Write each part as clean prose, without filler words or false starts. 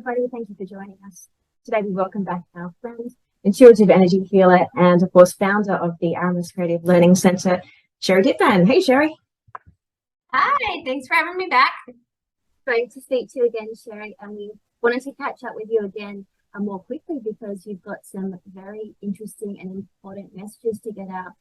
everybody. Thank you for joining us. Today we welcome back our friend, intuitive energy healer, and of course founder of the Aramis Creative Learning Center, Sherri Divband. Hey, Sherri. Hi, thanks for having me back. Great to speak to you again, Sherri. And we wanted to catch up with you again more quickly because you've got some very interesting and important messages to get out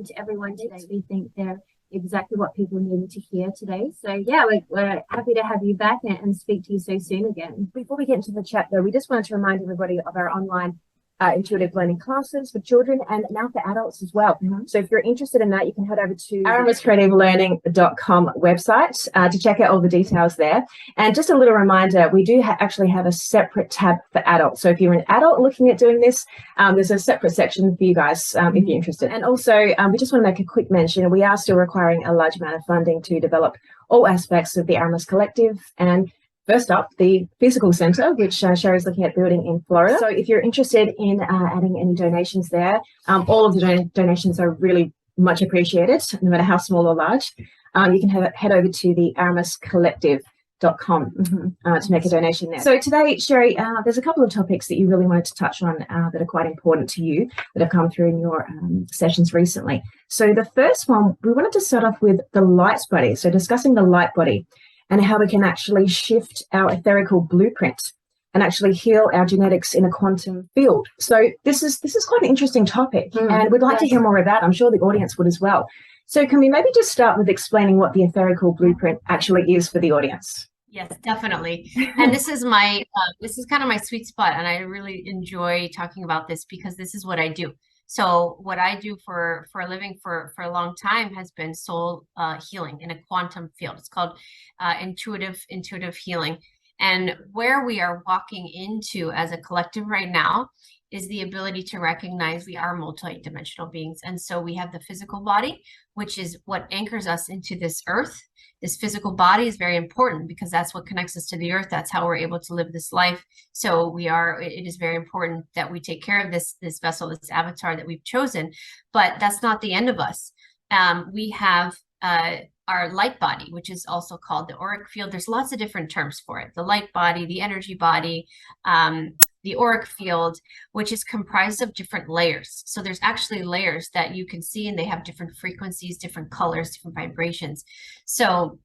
to everyone today. We think they're exactly what people needed to hear today. So yeah, we're happy to have you back and speak to you so soon again. Before we get into the chat though, we just wanted to remind everybody of our online intuitive learning classes for children and now for adults as well. So if you're interested in that, you can head over to aramiscreativelearning.com website to check out all the details there. And just a little reminder, we do actually have a separate tab for adults. So if you're an adult looking at doing this, there's a separate section for you guys if you're interested. And also, we just want to make a quick mention, we are still requiring a large amount of funding to develop all aspects of the Aramis Collective. And first up, the physical center, which Sherri's looking at building in Florida. So if you're interested in adding any donations there, all of the donations are really much appreciated, no matter how small or large. You can head over to the aramiscreativelearningcenter.com to make a donation there. So today, Sherri, there's a couple of topics that you really wanted to touch on that are quite important to you that have come through in your sessions recently. So the first one, we wanted to start off with the light body. So discussing the light body and how we can actually shift our etherical blueprint and actually heal our genetics in a quantum field. So this is quite an interesting topic, and we'd like to hear more about it. I'm sure the audience would as well. So can we maybe just start with explaining what the etherical blueprint actually is for the audience? Yes, definitely. And this is my this is kind of my sweet spot, and I really enjoy talking about this because this is what I do. So what I do for a living for a long time has been soul healing in a quantum field. It's called intuitive healing. And where we are walking into as a collective right now is the ability to recognize we are multi-dimensional beings. And so we have the physical body, which is what anchors us into this earth. This physical body is very important because that's what connects us to the earth. That's how we're able to live this life. So it is very important that we take care of this vessel, this avatar that we've chosen, but that's not the end of us. We have our light body, which is also called the auric field. There's lots of different terms for it. The light body, the energy body, the auric field, which is comprised of different layers. So there's actually layers that you can see, and they have different frequencies, different colors, different vibrations. So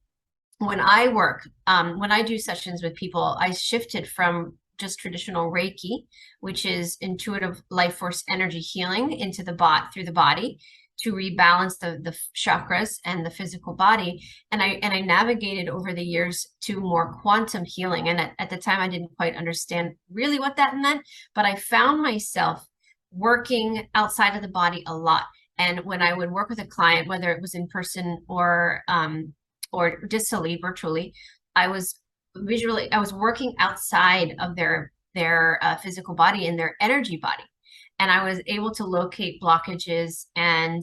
when I work, when I do sessions with people, I shifted from just traditional Reiki, which is intuitive life force energy healing into the through the body, to rebalance the chakras and the physical body. And I navigated over the years to more quantum healing. And at the time, I didn't quite understand really what that meant, but I found myself working outside of the body a lot. And when I would work with a client, whether it was in person or distally, virtually, I was working outside of their physical body and their energy body. And I was able to locate blockages and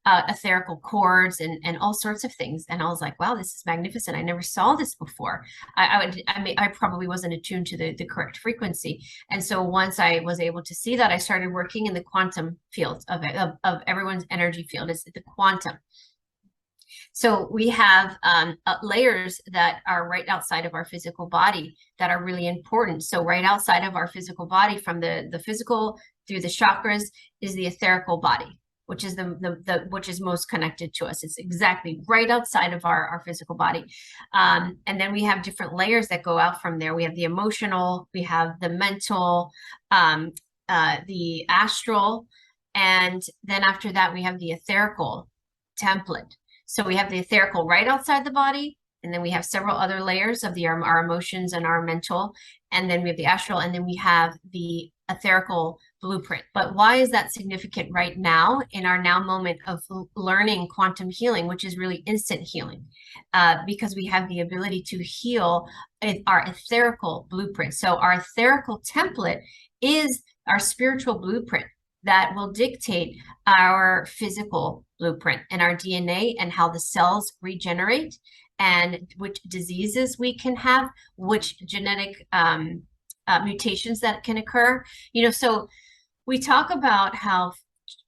etherical cords and all sorts of things. And I was like, wow, this is magnificent. I never saw this before. I probably wasn't attuned to the correct frequency. And so once I was able to see that, I started working in the quantum field of everyone's energy field. It's the quantum. So we have layers that are right outside of our physical body that are really important. So right outside of our physical body, from the physical through the chakras, is the etherical body, which is which is most connected to us. It's exactly right outside of our physical body. And then we have different layers that go out from there. We have the emotional, we have the mental, the astral, and then after that we have the etherical template. So we have the etherical right outside the body, and then we have several other layers of our emotions and our mental, and then we have the astral, and then we have the etherical blueprint. But why is that significant right now in our now moment of learning quantum healing, which is really instant healing? Because we have the ability to heal our etherical blueprint. So our etherical template is our spiritual blueprint that will dictate our physical blueprint and our DNA and how the cells regenerate and which diseases we can have, which genetic mutations that can occur. So we talk about how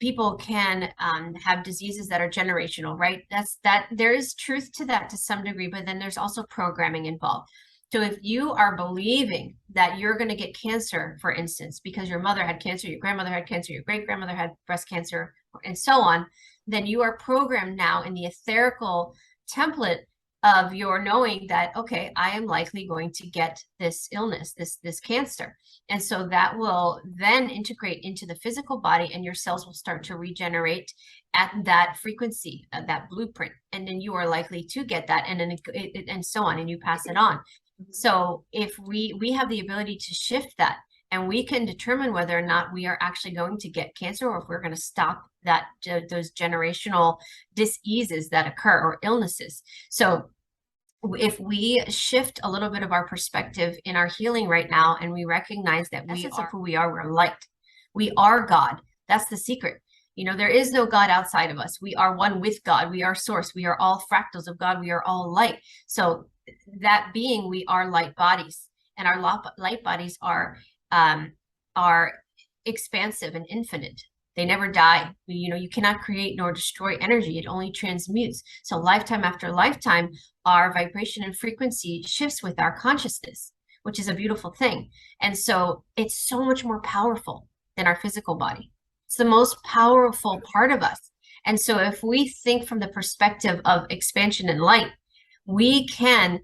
people can have diseases that are generational, right? That there is truth to that to some degree, but then there's also programming involved. So if you are believing that you're going to get cancer, for instance, because your mother had cancer, your grandmother had cancer, your great grandmother had breast cancer, and so on, then you are programmed now in the etherical template of your knowing that, okay, I am likely going to get this illness, this cancer. And so that will then integrate into the physical body, and your cells will start to regenerate at that frequency, that blueprint. And then you are likely to get that, and then and so on, and you pass it on. So if we have the ability to shift that, and we can determine whether or not we are actually going to get cancer, or if we're going to stop that those generational diseases that occur, or illnesses. So if we shift a little bit of our perspective in our healing right now, and we recognize that we are who we are, we're light. We are God. That's the secret. You know, there is no God outside of us. We are one with God. We are source. We are all fractals of God. We are all light. So that being, we are light bodies, and our light bodies are expansive and infinite. They never die. You know, you cannot create nor destroy energy. It only transmutes. So lifetime after lifetime, our vibration and frequency shifts with our consciousness, which is a beautiful thing. And so it's so much more powerful than our physical body. It's the most powerful part of us. And so if we think from the perspective of expansion and light, we can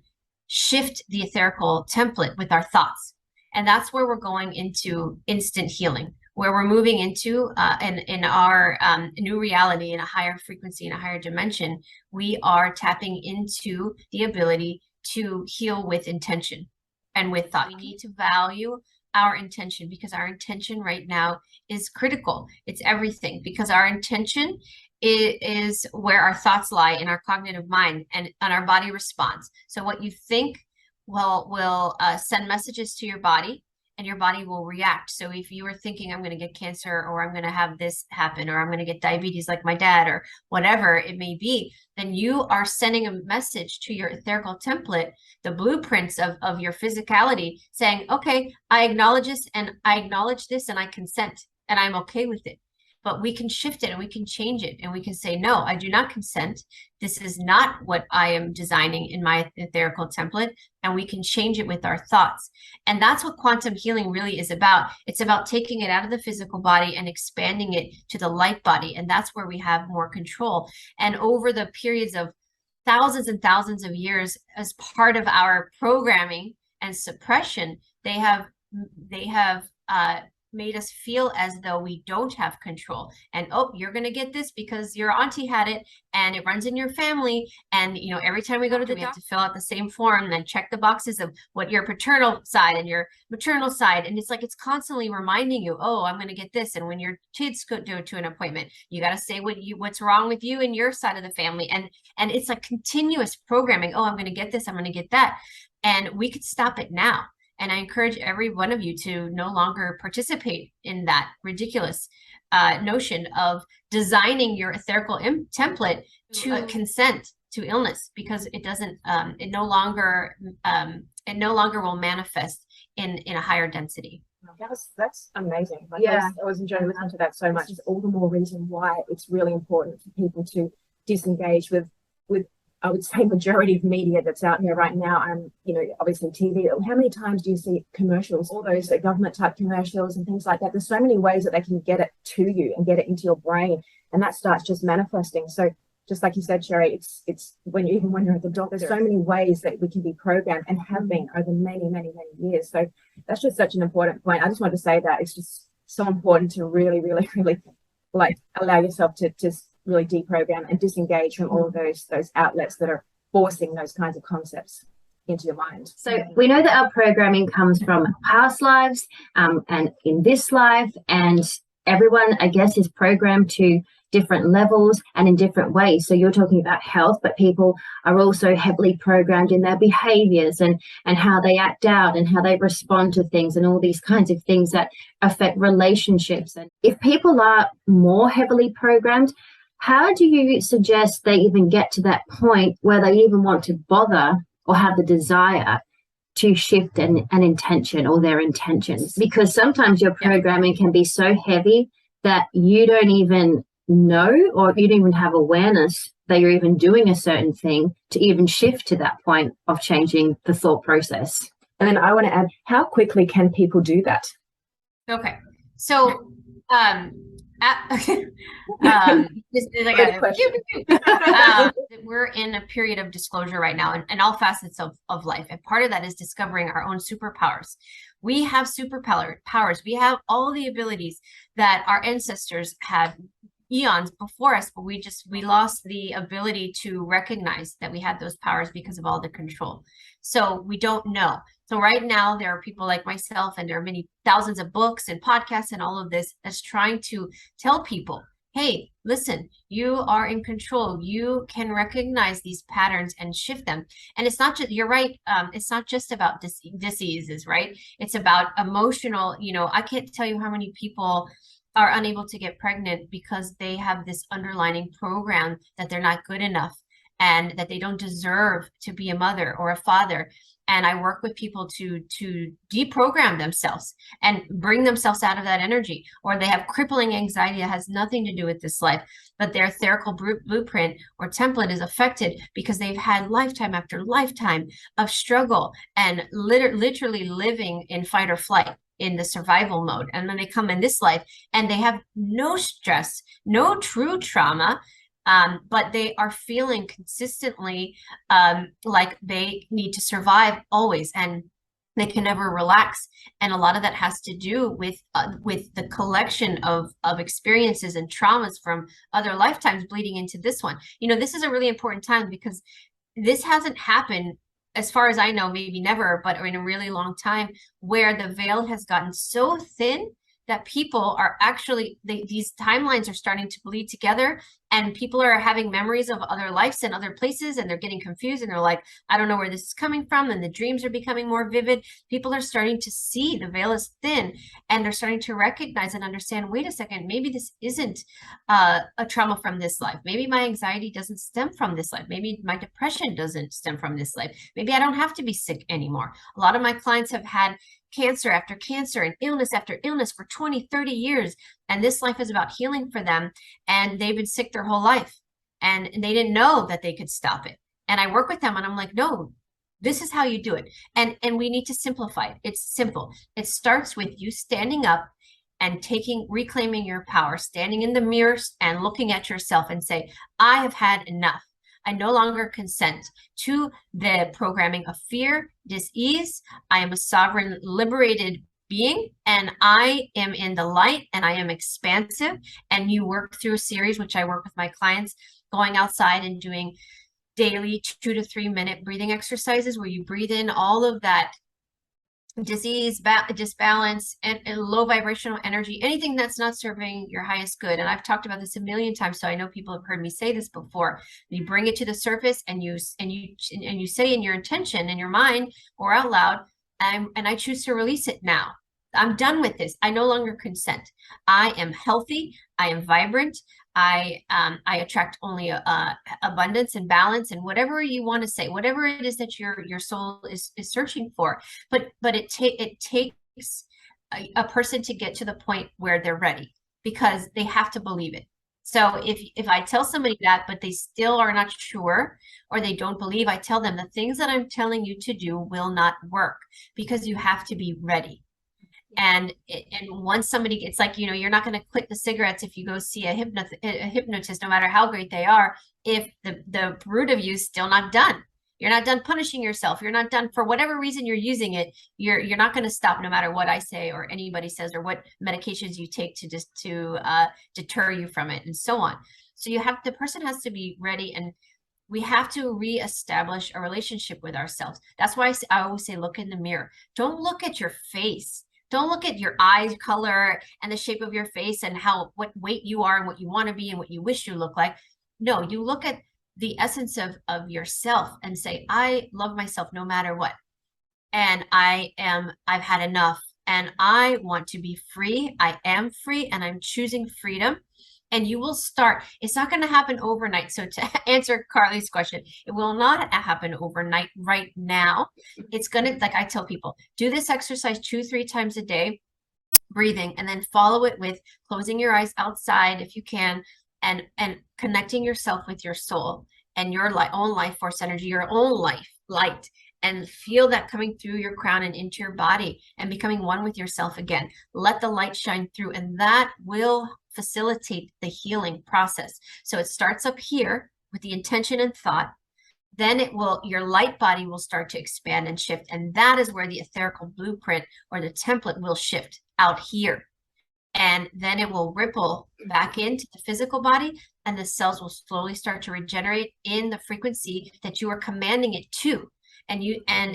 shift the etherical template with our thoughts. And that's where we're going into instant healing, where we're moving into in our new reality, in a higher frequency, in a higher dimension. We are tapping into the ability to heal with intention and with thought. We need to value our intention, because our intention right now is critical. It's everything, because our intention is where our thoughts lie in our cognitive mind, and our body responds. So what you think will send messages to your body, and your body will react. So if you are thinking, I'm going to get cancer, or I'm going to have this happen, or I'm going to get diabetes like my dad, or whatever it may be, then you are sending a message to your etherical template, the blueprints of your physicality, saying, okay, I acknowledge this, and I acknowledge this, and I consent, and I'm okay with it. But we can shift it, and we can change it, and we can say, no, I do not consent. This is not what I am designing in my etherical template, and we can change it with our thoughts. And that's what quantum healing really is about. It's about taking it out of the physical body and expanding it to the light body. And that's where we have more control. And over the periods of thousands and thousands of years, as part of our programming and suppression, they have made us feel as though we don't have control. And, oh, you're going to get this because your auntie had it, and it runs in your family. And, you know, every time we go to the doctor, we have to fill out the same form and then check the boxes of what your paternal side and your maternal side. And it's like, it's constantly reminding you, oh, I'm going to get this. And when your kids go to an appointment, you got to say what's wrong with you and your side of the family. And it's like continuous programming. Oh, I'm going to get this, I'm going to get that. And we could stop it now. And I encourage every one of you to no longer participate in that ridiculous notion of designing your etherical template to consent to illness, because it doesn't, it no longer will manifest in a higher density. That's amazing. Like, Yeah. I was enjoying listening to that so much. It's all the more reason why it's really important for people to disengage with I would say majority of media that's out there right now. And, you know, obviously TV. How many times do you see commercials, all those government type commercials and things like that? There's so many ways that they can get it to you and get it into your brain, and that starts just manifesting. So just like you said, Sherri, it's when you're at the doctor, there's so many ways that we can be programmed, and have been over many, many, many years. So that's just such an important point. I just wanted to say that it's just so important to really, really, really like allow yourself to just really deprogram and disengage from all of those outlets that are forcing those kinds of concepts into your mind. So we know that our programming comes from past lives and in this life, and everyone, I guess, is programmed to different levels and in different ways. So you're talking about health, but people are also heavily programmed in their behaviors and how they act out and how they respond to things, and all these kinds of things that affect relationships. And if people are more heavily programmed, how do you suggest they even get to that point where they even want to bother or have the desire to shift an intention or their intentions? Because sometimes your programming can be so heavy that you don't even know, or you don't even have awareness that you're even doing a certain thing to even shift to that point of changing the thought process. And then I want to add, how quickly can people do that? Okay. So, we're in a period of disclosure right now in all facets of life. And part of that is discovering our own superpowers. We have superpowers. We have all the abilities that our ancestors had eons before us, but we lost the ability to recognize that we had those powers because of all the control. So we don't know. So right now there are people like myself, and there are many thousands of books and podcasts and all of this that's trying to tell people, hey, listen, you are in control. You can recognize these patterns and shift them. And it's not just, you're right. It's not just about diseases, right? It's about emotional, I can't tell you how many people are unable to get pregnant because they have this underlying program that they're not good enough and that they don't deserve to be a mother or a father. And I work with people to deprogram themselves and bring themselves out of that energy. Or they have crippling anxiety that has nothing to do with this life, but their etherical blueprint or template is affected because they've had lifetime after lifetime of struggle and literally living in fight or flight, in the survival mode. And then they come in this life and they have no stress, no true trauma, but they are feeling consistently like they need to survive always, and they can never relax. And a lot of that has to do with the collection of experiences and traumas from other lifetimes bleeding into this one. This is a really important time because this hasn't happened, as far as I know, maybe never, but in a really long time, where the veil has gotten so thin that people are actually, these timelines are starting to bleed together, and people are having memories of other lives and other places, and they're getting confused, and they're like, I don't know where this is coming from, and the dreams are becoming more vivid. People are starting to see the veil is thin, and they're starting to recognize and understand, wait a second, maybe this isn't a trauma from this life. Maybe my anxiety doesn't stem from this life. Maybe my depression doesn't stem from this life. Maybe I don't have to be sick anymore. A lot of my clients have had cancer after cancer and illness after illness for 20, 30 years. And this life is about healing for them. And they've been sick their whole life. And they didn't know that they could stop it. And I work with them and I'm like, no, this is how you do it. And we need to simplify it. It's simple. It starts with you standing up and reclaiming your power, standing in the mirror and looking at yourself and say, I have had enough. I no longer consent to the programming of fear, dis-ease. I am a sovereign, liberated being, and I am in the light, and I am expansive. And you work through a series, which I work with my clients, going outside and doing daily 2 to 3 minute breathing exercises where you breathe in all of that disease, disbalance, and low vibrational energy, anything that's not serving your highest good. And I've talked about this a million times, so I know people have heard me say this before. You bring it to the surface, and you say in your intention, in your mind or out loud, and I choose to release it now. I'm done with this. I no longer consent. I am healthy. I am vibrant. I attract only abundance and balance, and whatever you want to say, whatever it is that your soul is searching for. But it takes a person to get to the point where they're ready, because they have to believe it. So if I tell somebody that, but they still are not sure or they don't believe, I tell them the things that I'm telling you to do will not work, because you have to be ready. And once somebody, it's like, you're not going to quit the cigarettes if you go see a hypnotist, no matter how great they are, if the root of you is still not done. You're not done punishing yourself. You're not done, for whatever reason you're using it. You're not going to stop, no matter what I say or anybody says, or what medications you take to deter you from it, and so on. So the person has to be ready, and we have to reestablish a relationship with ourselves. That's why I always say, look in the mirror. Don't look at your face. Don't look at your eye color and the shape of your face and what weight you are and what you want to be and what you wish you look like. No, you look at the essence of yourself and say, I love myself no matter what. And I've had enough, and I want to be free. I am free, and I'm choosing freedom. And you will start. It's not going to happen overnight. So to answer Carly's question, it will not happen overnight right now. It's going to, like I tell people, do this exercise 2-3 times a day, breathing, and then follow it with closing your eyes outside if you can, and connecting yourself with your soul and your own life force energy, your own light, and feel that coming through your crown and into your body and becoming one with yourself again. Let the light shine through, and that will facilitate the healing process. So it starts up here with the intention and thought. Then your light body will start to expand and shift. And that is where the etherical blueprint or the template will shift out here. And then it will ripple back into the physical body, and the cells will slowly start to regenerate in the frequency that you are commanding it to. And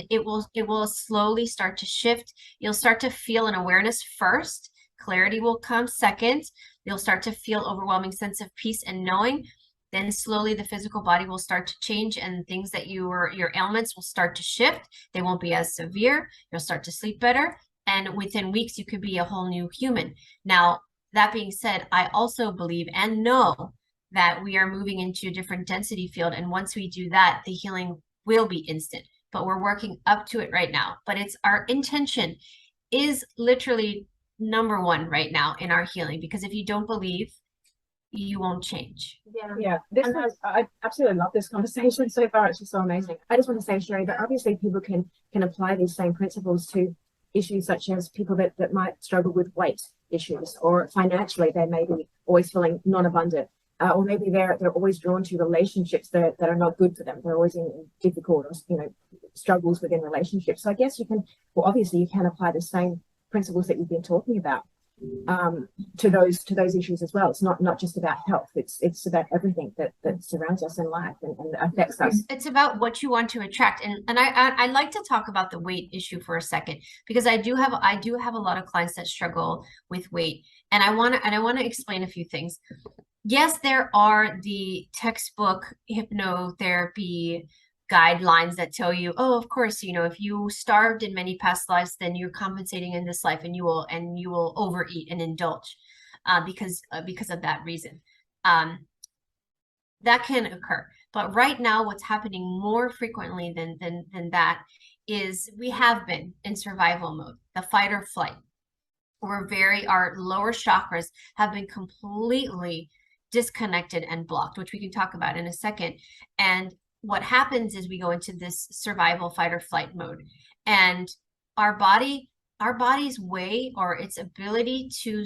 it will slowly start to shift. You'll start to feel an awareness first. Clarity will come second. You'll start to feel overwhelming sense of peace and knowing. Then slowly the physical body will start to change, and things that your ailments will start to shift. They won't be as severe. You'll start to sleep better. And within weeks, you could be a whole new human. Now, that being said, I also believe and know that we are moving into a different density field. And once we do that, the healing will be instant. But we're working up to it right now. But it's our intention is literally number one right now in our healing, because if you don't believe, you won't change. Yeah. I absolutely love this conversation so far. It's just so amazing. I just want to say, Sherri, that obviously people can apply these same principles to issues such as people that might struggle with weight issues, or financially they may be always feeling non-abundant, or maybe they're always drawn to relationships that are not good for them. They're always in difficult or struggles within relationships. So I guess obviously you can apply the same principles that you've been talking about to those issues as well. It's not just about health. It's about everything that surrounds us in life and affects us. It's about what you want to attract. And I like to talk about the weight issue for a second, because I do have a lot of clients that struggle with weight, and I want to explain a few things. Yes, there are the textbook hypnotherapy guidelines that tell you, oh, of course, if you starved in many past lives, then you're compensating in this life, and you will overeat and indulge because of that reason. That can occur. But right now, what's happening more frequently than that is we have been in survival mode, the fight or flight. Our lower chakras have been completely disconnected and blocked, which we can talk about in a second. And what happens is we go into this survival fight or flight mode, and our body's way, or its ability to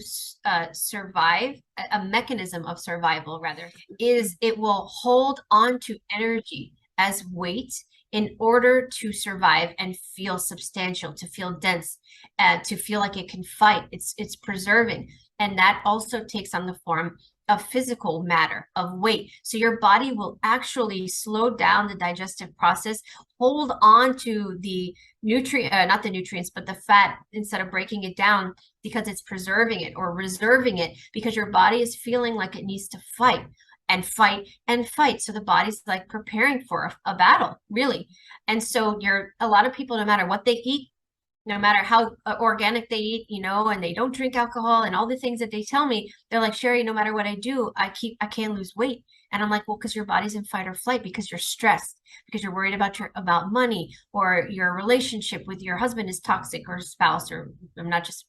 survive, a mechanism of survival rather, is it will hold on to energy as weight in order to survive and feel substantial, to feel dense, to feel like it can fight. It's preserving. And that also takes on the form of physical matter, of weight. So your body will actually slow down the digestive process, hold on to the not the nutrients, but the fat, instead of breaking it down, because it's preserving it or reserving it, because your body is feeling like it needs to fight and fight and fight. So the body's like preparing for a battle, really. And so a lot of people, no matter what they eat, no matter how organic they eat, and they don't drink alcohol and all the things that they tell me, they're like, Sherri, no matter what I do, I can't lose weight. And I'm like, well, because your body's in fight or flight, because you're stressed, because you're worried about money, or your relationship with your husband is toxic, or spouse, or I'm not just,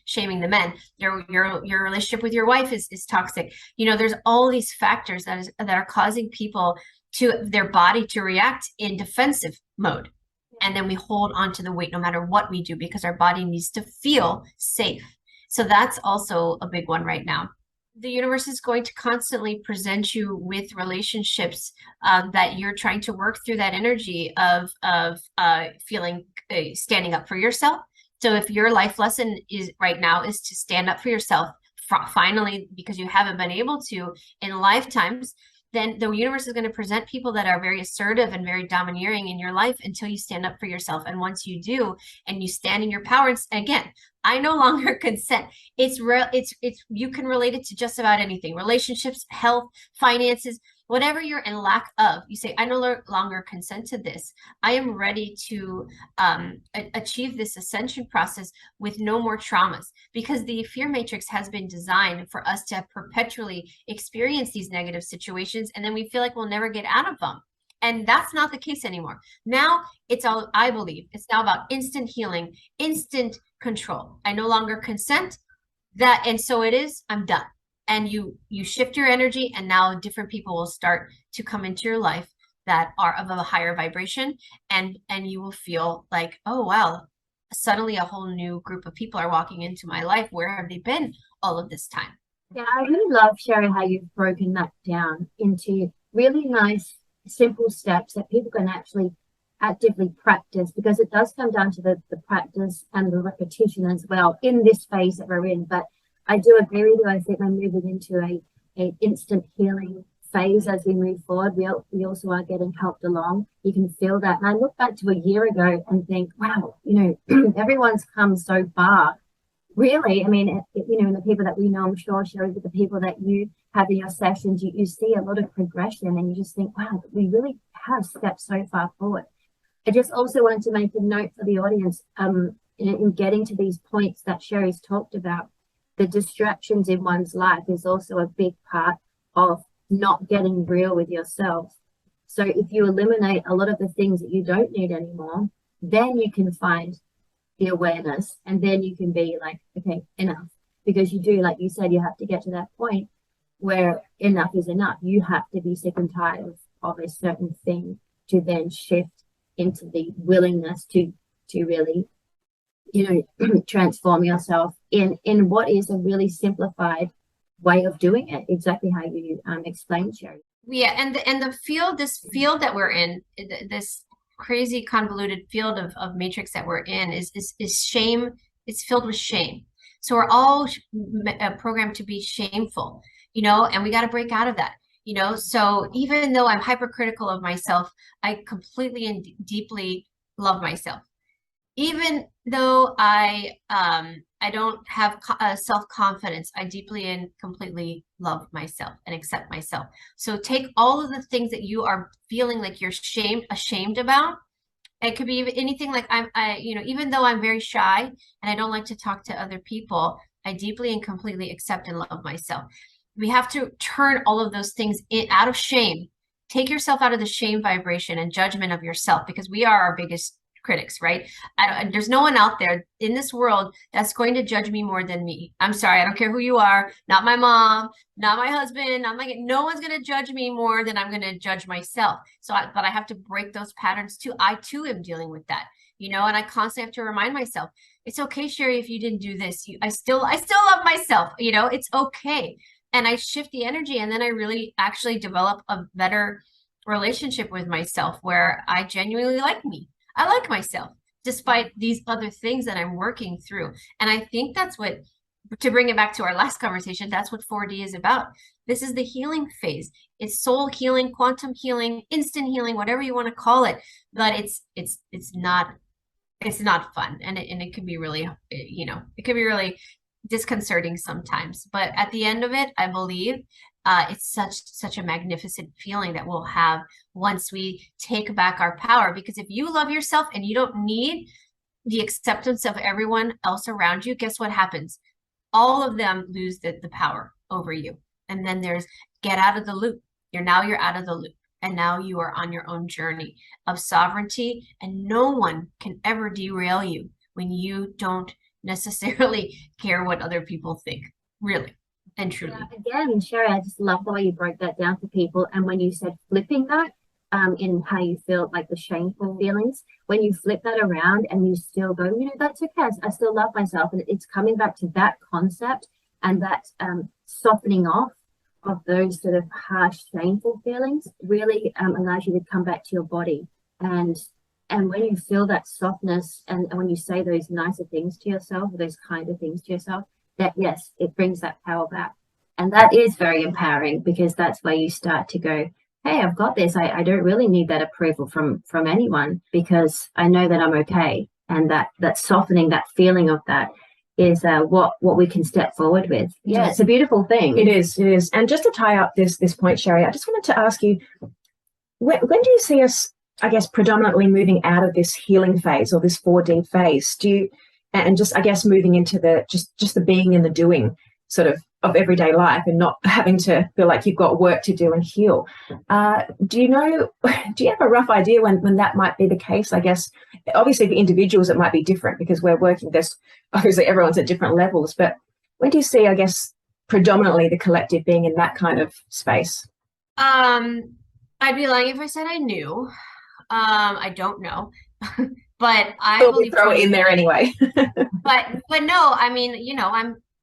shaming the men. Your relationship with your wife is toxic. There's all these factors that are causing people their body to react in defensive mode. And then we hold on to the weight no matter what we do, because our body needs to feel safe. So that's also a big one right now. The universe is going to constantly present you with relationships that you're trying to work through that energy of feeling, standing up for yourself. So if your life lesson right now is to stand up for yourself, finally, because you haven't been able to in lifetimes, then the universe is going to present people that are very assertive and very domineering in your life until you stand up for yourself. And once you do, and you stand in your power, and again, I no longer consent. You can relate it to just about anything: relationships, health, finances, whatever you're in lack of. You say, I no longer consent to this. I am ready to achieve this ascension process with no more traumas, because the fear matrix has been designed for us to perpetually experience these negative situations, and then we feel like we'll never get out of them. And that's not the case anymore. Now I believe it's now about instant healing, instant control. I no longer consent that. And so it is, I'm done. and you shift your energy, and now different people will start to come into your life that are of a higher vibration, and you will feel like, oh wow, suddenly a whole new group of people are walking into my life. Where have they been all of this time? Yeah, I really love, Sherri, how you've broken that down into really nice, simple steps that people can actually actively practice, because it does come down to the practice and the repetition as well in this phase that we're in. But I do agree with you. I think we're moving into a instant healing phase as we move forward. We also are getting helped along. You can feel that. And I look back to a year ago and think, wow, you know, everyone's come so far. Really, I mean, you know, the people that we know, I'm sure, Sherri, with the people that you have in your sessions, you see a lot of progression, and you just think, wow, we really have stepped so far forward. I just also wanted to make a note for the audience, in getting to these points that Sherri's talked about. The distractions in one's life is also a big part of not getting real with yourself. So if you eliminate a lot of the things that you don't need anymore, then you can find the awareness, and then you can be like, okay, enough. Because you do, like you said, you have to get to that point where enough is enough. You have to be sick and tired of a certain thing to then shift into the willingness to really, you know, transform yourself in what is a really simplified way of doing it, exactly how you explained, Sherri. Yeah, and the field, this field that we're in, this crazy convoluted field of matrix that we're in is shame. It's filled with shame. So we're all programmed to be shameful, you know, and we got to break out of that, you know. So even though I'm hypercritical of myself, I completely and deeply love myself. Even though I don't have self-confidence, I deeply and completely love myself and accept myself. So take all of the things that you are feeling like you're ashamed about. It could be anything, like you know, even though I'm very shy and I don't like to talk to other people, I deeply and completely accept and love myself. We have to turn all of those things out of shame. Take yourself out of the shame vibration and judgment of yourself, because we are our biggest critics, right? There's no one out there in this world that's going to judge me more than me. I'm sorry, I don't care who you are, not my mom, not my husband, no one's going to judge me more than I'm going to judge myself. But I have to break those patterns too. I too am dealing with that, you know, and I constantly have to remind myself, it's okay, Sherri, if you didn't do this, I still love myself, you know, it's okay. And I shift the energy, and then I really actually develop a better relationship with myself, where I genuinely like me. I like myself despite these other things that I'm working through. And I think that's what, to bring it back to our last conversation, that's what 4D is about. This is the healing phase. It's soul healing, quantum healing, instant healing, whatever you want to call it. But it's not fun. And it can be really, you know, it can be really disconcerting sometimes. But at the end of it, I believe it's such a magnificent feeling that we'll have once we take back our power. Because if you love yourself and you don't need the acceptance of everyone else around you, guess what happens? All of them lose the power over you. And then there's get out of the loop. You're out of the loop. And now you are on your own journey of sovereignty, and no one can ever derail you when you don't necessarily care what other people think, really and truly. Yeah, again, Sherri, I just love the way you broke that down for people. And when you said flipping that, in how you feel, like the shameful feelings, when you flip that around and you still go, you know, that's okay, I still love myself, and it's coming back to that concept and that softening off of those sort of harsh, shameful feelings really allows you to come back to your body. And when you feel that softness, and when you say those nicer things to yourself, or those kinder things to yourself, that yes, it brings that power back. And that is very empowering, because that's where you start to go, hey, I've got this. I don't really need that approval from anyone, because I know that I'm okay. And that softening, that feeling of that is what we can step forward with. Yeah, it's a beautiful thing. It is. And just to tie up this point, Sherri, I just wanted to ask you, when do you see us, I guess, predominantly moving out of this healing phase, or this 4D phase? And just, I guess, moving into the just the being and the doing sort of everyday life, and not having to feel like you've got work to do and heal. Do you have a rough idea when that might be the case? I guess, obviously for individuals it might be different, because we're working this, obviously everyone's at different levels, but when do you see, I guess, predominantly the collective being in that kind of space? I'd be lying if I said I knew. I don't know, but I Thought we'd believe throw it in there anyway. but no, I mean, you know,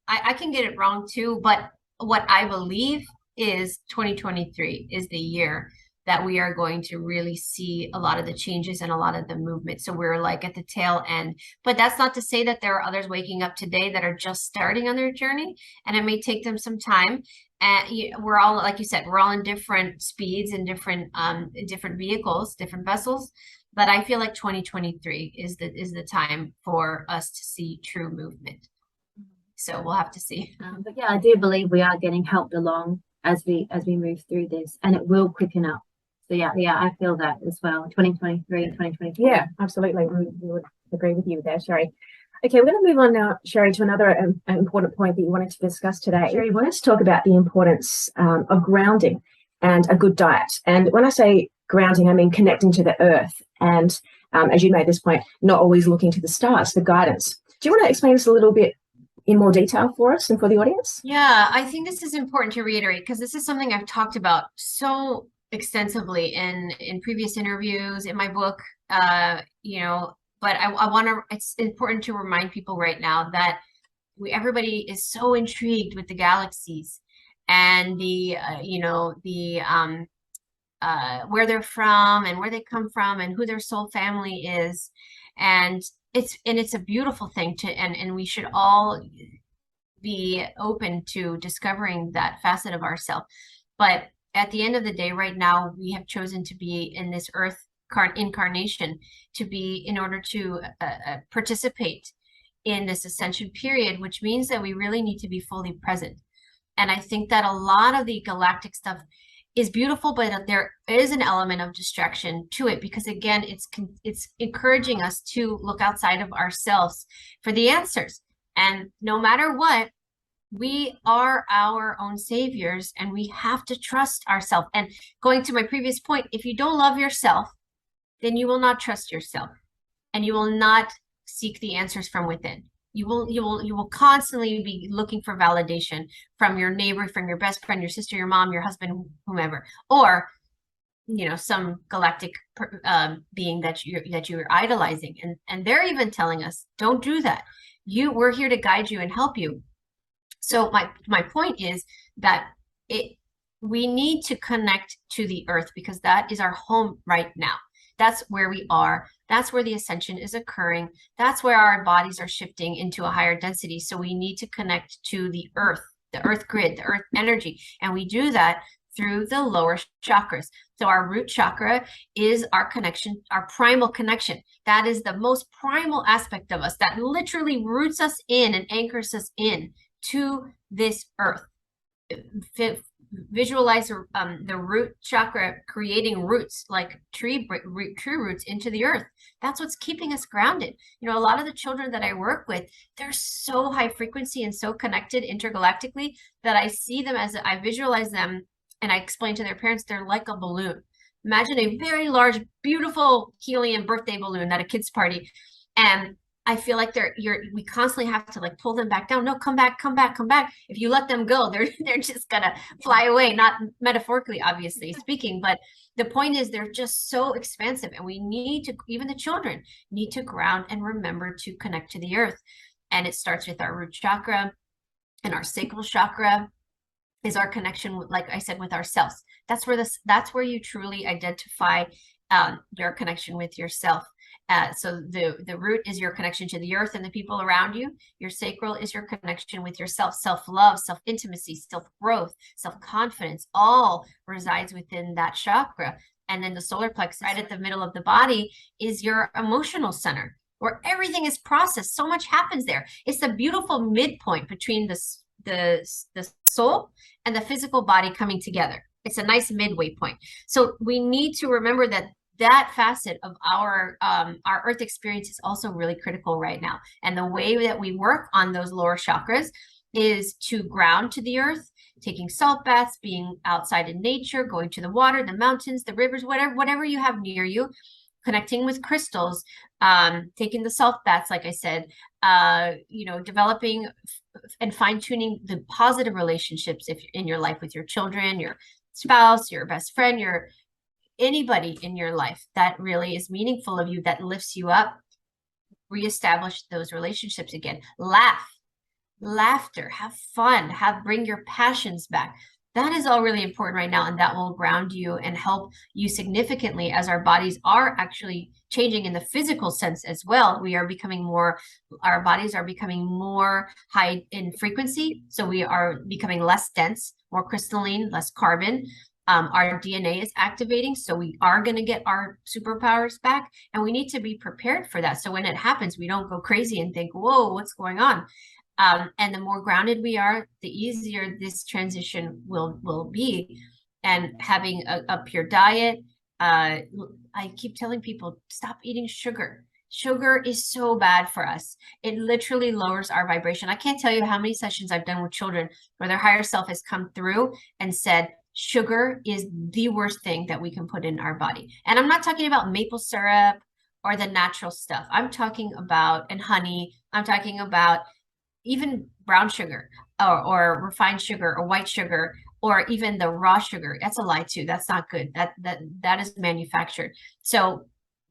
I can get it wrong too, but what I believe is 2023 is the year that we are going to really see a lot of the changes and a lot of the movement. So we're like at the tail end, but that's not to say that there are others waking up today that are just starting on their journey, and it may take them some time. And we're all, like you said, we're all in different speeds and different vehicles, different vessels. But I feel like 2023 is the time for us to see true movement. So we'll have to see. But yeah, I do believe we are getting helped along as we move through this, and it will quicken up. So yeah, I feel that as well. 2023, 2024. Yeah, absolutely. We would agree with you there, Sherri. Okay, we're going to move on now, Sherri, to another important point that you wanted to discuss today. Sherri, wanted to talk about the importance of grounding and a good diet. And when I say grounding, I mean connecting to the earth. And as you made this point, not always looking to the stars for guidance. Do you want to explain this a little bit in more detail for us and for the audience? Yeah, I think this is important to reiterate because this is something I've talked about so extensively in previous interviews, in my book, you know, but I want to, it's important to remind people right now that everybody is so intrigued with the galaxies and the, you know, the, where they're from and where they come from and who their soul family is. And it's a beautiful thing and we should all be open to discovering that facet of ourselves. But at the end of the day, right now, we have chosen to be in this earth incarnation to be in order to participate in this ascension period, which means that we really need to be fully present. And I think that a lot of the galactic stuff is beautiful, but there is an element of distraction to it because, again, it's encouraging us to look outside of ourselves for the answers. And no matter what, we are our own saviors and we have to trust ourselves. And going to my previous point, if you don't love yourself, then you will not trust yourself and you will not seek the answers from within. You will constantly be looking for validation from your neighbor, from your best friend, your sister, your mom, your husband, whomever, or, you know, some galactic being that you're idolizing. And they're even telling us, don't do that. We're here to guide you and help you. So my point is that we need to connect to the earth because that is our home right now. That's where we are. That's where the ascension is occurring. That's where our bodies are shifting into a higher density. So we need to connect to the earth grid, the earth energy. And we do that through the lower chakras. So our root chakra is our connection, our primal connection. That is the most primal aspect of us that literally roots us in and anchors us in to this earth. Visualize the root chakra creating roots like tree roots into the earth. That's what's keeping us grounded. You know, a lot of the children that I work with, they're so high frequency and so connected intergalactically that I see them as I visualize them and I explain to their parents, they're like a balloon. Imagine a very large, beautiful helium birthday balloon at a kid's party. And I feel like we constantly have to like pull them back down. No, come back, come back, come back. If you let them go, they're just gonna fly away, not metaphorically, obviously speaking, but the point is they're just so expansive and we need to, even the children need to ground and remember to connect to the earth. And it starts with our root chakra, and our sacral chakra is our connection, like I said, with ourselves. That's where you truly identify your connection with yourself. So the root is your connection to the earth and the people around you. Your sacral is your connection with yourself, self-love, self-intimacy, self-growth, self-confidence, all resides within that chakra. And then the solar plexus, right at the middle of the body, is your emotional center, where everything is processed. So much happens there. It's the beautiful midpoint between the soul and the physical body coming together. It's a nice midway point. So we need to remember that facet of our earth experience is also really critical right now. And the way that we work on those lower chakras is to ground to the earth, taking salt baths, being outside in nature, going to the water, the mountains, the rivers, whatever you have near you, connecting with crystals, taking the salt baths, like I said, you know, developing and fine-tuning the positive relationships if in your life with your children, your spouse, your best friend, your anybody in your life that really is meaningful of you, that lifts you up. Reestablish those relationships again. Laughter, have fun, bring your passions back. That is all really important right now, and that will ground you and help you significantly as our bodies are actually changing in the physical sense as well. We are becoming more, our bodies are becoming more high in frequency, so we are becoming less dense, more crystalline, less carbon. Our DNA is activating, so we are going to get our superpowers back, and we need to be prepared for that. So when it happens, we don't go crazy and think, whoa, what's going on? And the more grounded we are, the easier this transition will be. And having a pure diet, I keep telling people, stop eating sugar. Sugar is so bad for us. It literally lowers our vibration. I can't tell you how many sessions I've done with children where their higher self has come through and said, sugar is the worst thing that we can put in our body. And I'm not talking about maple syrup or the natural stuff. I'm talking about, and honey, I'm talking about even brown sugar or refined sugar or white sugar, or even the raw sugar. That's a lie too. That's not good. That is manufactured. So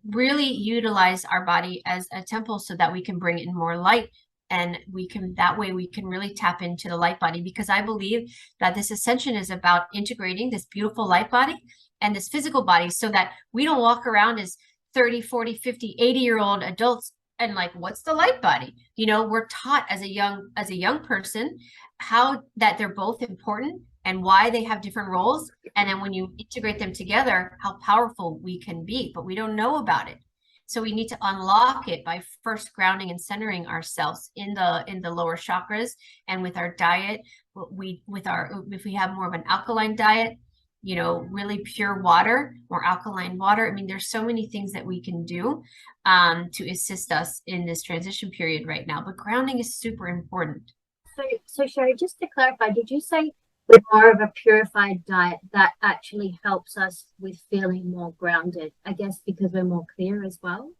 really utilize our body as a temple so that we can bring in more light, and we can, that way we can really tap into the light body, because I believe that this ascension is about integrating this beautiful light body and this physical body so that we don't walk around as 30, 40, 50, 80-year-old adults and like, what's the light body? You know, we're taught as a young person how that they're both important and why they have different roles. And then when you integrate them together, how powerful we can be, but we don't know about it. So we need to unlock it by first grounding and centering ourselves in the lower chakras. And with our diet, if we have more of an alkaline diet, you know, really pure water, more alkaline water. I mean, there's so many things that we can do to assist us in this transition period right now. But grounding is super important. So Sherri, just to clarify, did you say with more of a purified diet that actually helps us with feeling more grounded? I guess because we're more clear as well.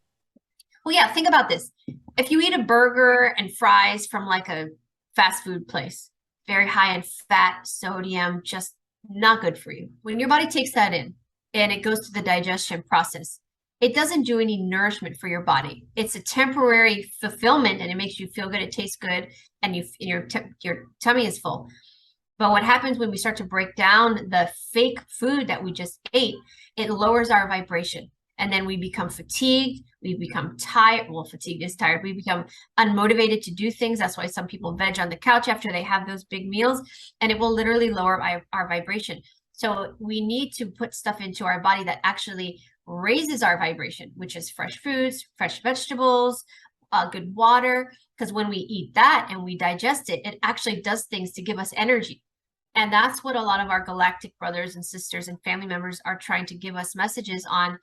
Well, yeah, think about this. If you eat a burger and fries from like a fast food place, very high in fat, sodium, just not good for you. When your body takes that in and it goes through the digestion process, it doesn't do any nourishment for your body. It's a temporary fulfillment, and it makes you feel good. It tastes good, and your tummy is full. But what happens when we start to break down the fake food that we just ate, it lowers our vibration. And then we become fatigued. We become tired. Well, fatigued is tired. We become unmotivated to do things. That's why some people veg on the couch after they have those big meals, and it will literally lower our vibration. So we need to put stuff into our body that actually raises our vibration, which is fresh foods, fresh vegetables, good water. Because when we eat that and we digest it, it actually does things to give us energy. And that's what a lot of our galactic brothers and sisters and family members are trying to give us messages on.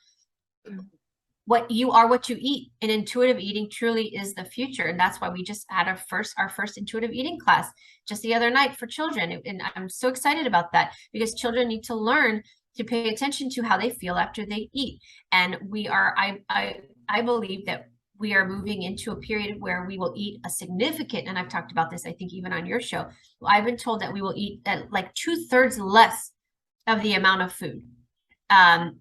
What you are, what you eat, and intuitive eating truly is the future. And that's why we just had our first intuitive eating class just the other night for children. And I'm so excited about that, because children need to learn to pay attention to how they feel after they eat. And we are, I believe that we are moving into a period where we will eat a significant, and I've talked about this, I think even on your show, I've been told that we will eat like 2/3 less of the amount of food.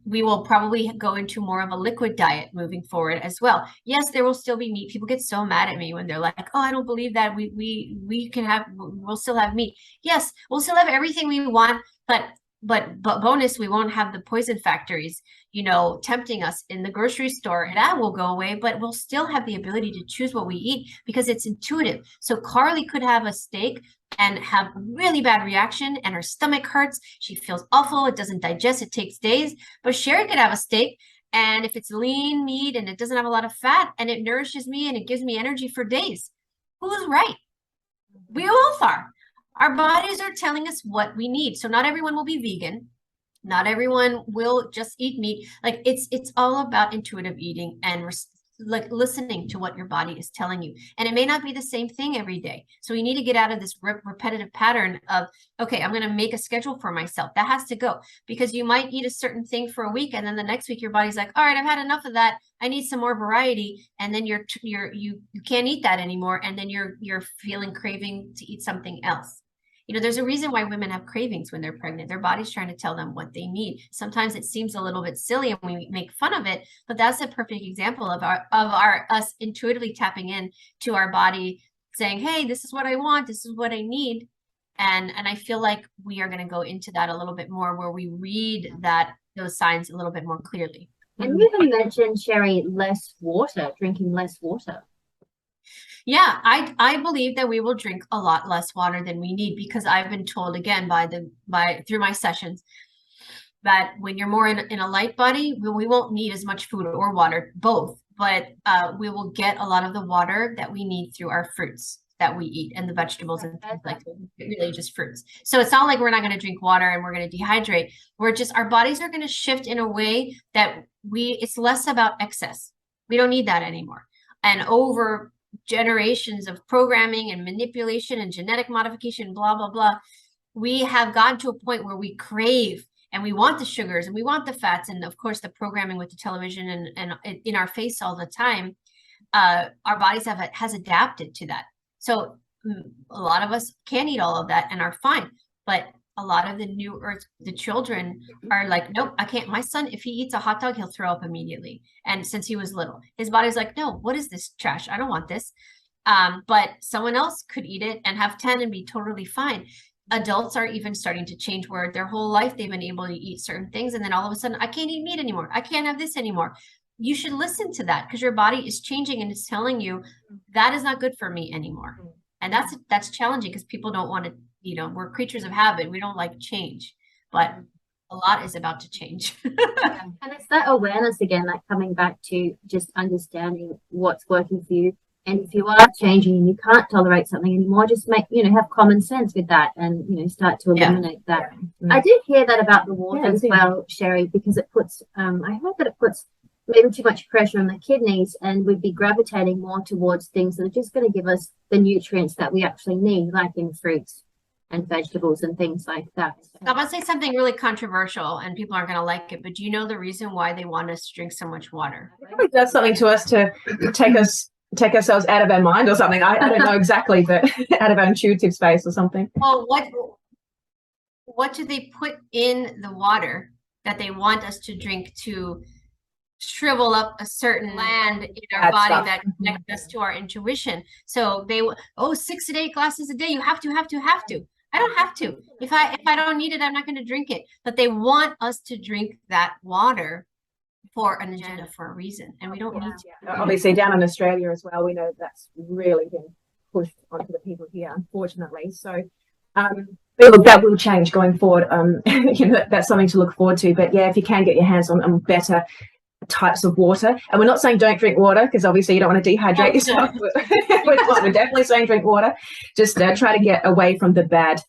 We will probably go into more of a liquid diet moving forward as well. Yes, there will still be meat. People get so mad at me when they're like, oh, I don't believe that we'll still have meat. Yes, we'll still have everything we want, but bonus, we won't have the poison factories, you know, tempting us in the grocery store. And that will go away, but we'll still have the ability to choose what we eat because it's intuitive. So Carly could have a steak and have really bad reaction, and her stomach hurts. She feels awful. It doesn't digest. It takes days. But Sherri could have a steak, and if it's lean meat and it doesn't have a lot of fat and it nourishes me and it gives me energy for days, who's right? We both are. Our bodies are telling us what we need. So not everyone will be vegan. Not everyone will just eat meat. Like it's all about intuitive eating and like listening to what your body is telling you. And it may not be the same thing every day. So we need to get out of this repetitive pattern of, okay, I'm going to make a schedule for myself. That has to go, because you might eat a certain thing for a week, and then the next week your body's like, all right, I've had enough of that. I need some more variety. And then you can't eat that anymore. And then you're feeling craving to eat something else. You know, there's a reason why women have cravings when they're pregnant. Their body's trying to tell them what they need. Sometimes it seems a little bit silly and we make fun of it, but that's a perfect example of us intuitively tapping in to our body, saying, hey, this is what I want, this is what I need. And I feel like we are going to go into that a little bit more, where we read those signs a little bit more clearly. And you even mentioned, Sherri, drinking less water. Yeah, I believe that we will drink a lot less water than we need, because I've been told, again, through my sessions, that when you're more in a light body, we won't need as much food or water, both, but we will get a lot of the water that we need through our fruits that we eat, and the vegetables and things like that, really just fruits. So it's not like we're not going to drink water and we're going to dehydrate. Our bodies are going to shift in a way that it's less about excess. We don't need that anymore. And over generations of programming and manipulation and genetic modification, blah, blah, blah, we have gotten to a point where we crave and we want the sugars and we want the fats, and of course the programming with the television and in our face all the time. Our bodies has adapted to that. So a lot of us can eat all of that and are fine, but a lot of the children are like, nope, I can't. My son, if he eats a hot dog, he'll throw up immediately. And since he was little, his body's like, no, what is this trash? I don't want this. But someone else could eat it and have 10 and be totally fine. Adults are even starting to change, where their whole life they've been able to eat certain things, and then all of a sudden, I can't eat meat anymore. I can't have this anymore. You should listen to that, because your body is changing and it's telling you that is not good for me anymore. And that's challenging, because people don't want to, we're creatures of habit. We don't like change, but a lot is about to change. And it's that awareness again, like coming back to just understanding what's working for you. And if you are changing and you can't tolerate something anymore, just have common sense with that, and, start to eliminate that. I did hear that about the water as well, Sherri, because it puts, I heard that it puts maybe too much pressure on the kidneys, and we'd be gravitating more towards things that are just going to give us the nutrients that we actually need, like in fruits and vegetables and things like that. I'm going to say something really controversial and people aren't going to like it, but do you know the reason why they want us to drink so much water? It probably does something to us to take ourselves out of our mind or something. I don't know exactly, but out of our intuitive space or something. Well, what do they put in the water that they want us to drink to shrivel up a certain gland in our body that connects us to our intuition? So 6 to 8 glasses a day. You have to. I don't have to. If I don't need it, I'm not going to drink it. But they want us to drink that water for an agenda, for a reason, and we don't need to. Obviously, down in Australia as well, we know that's really been pushed onto the people here, unfortunately. So, but look, that will change going forward. That's something to look forward to. But yeah, if you can get your hands on better types of water, and we're not saying don't drink water, because obviously you don't want to dehydrate yourself. We're definitely saying drink water. Just try to get away from the bad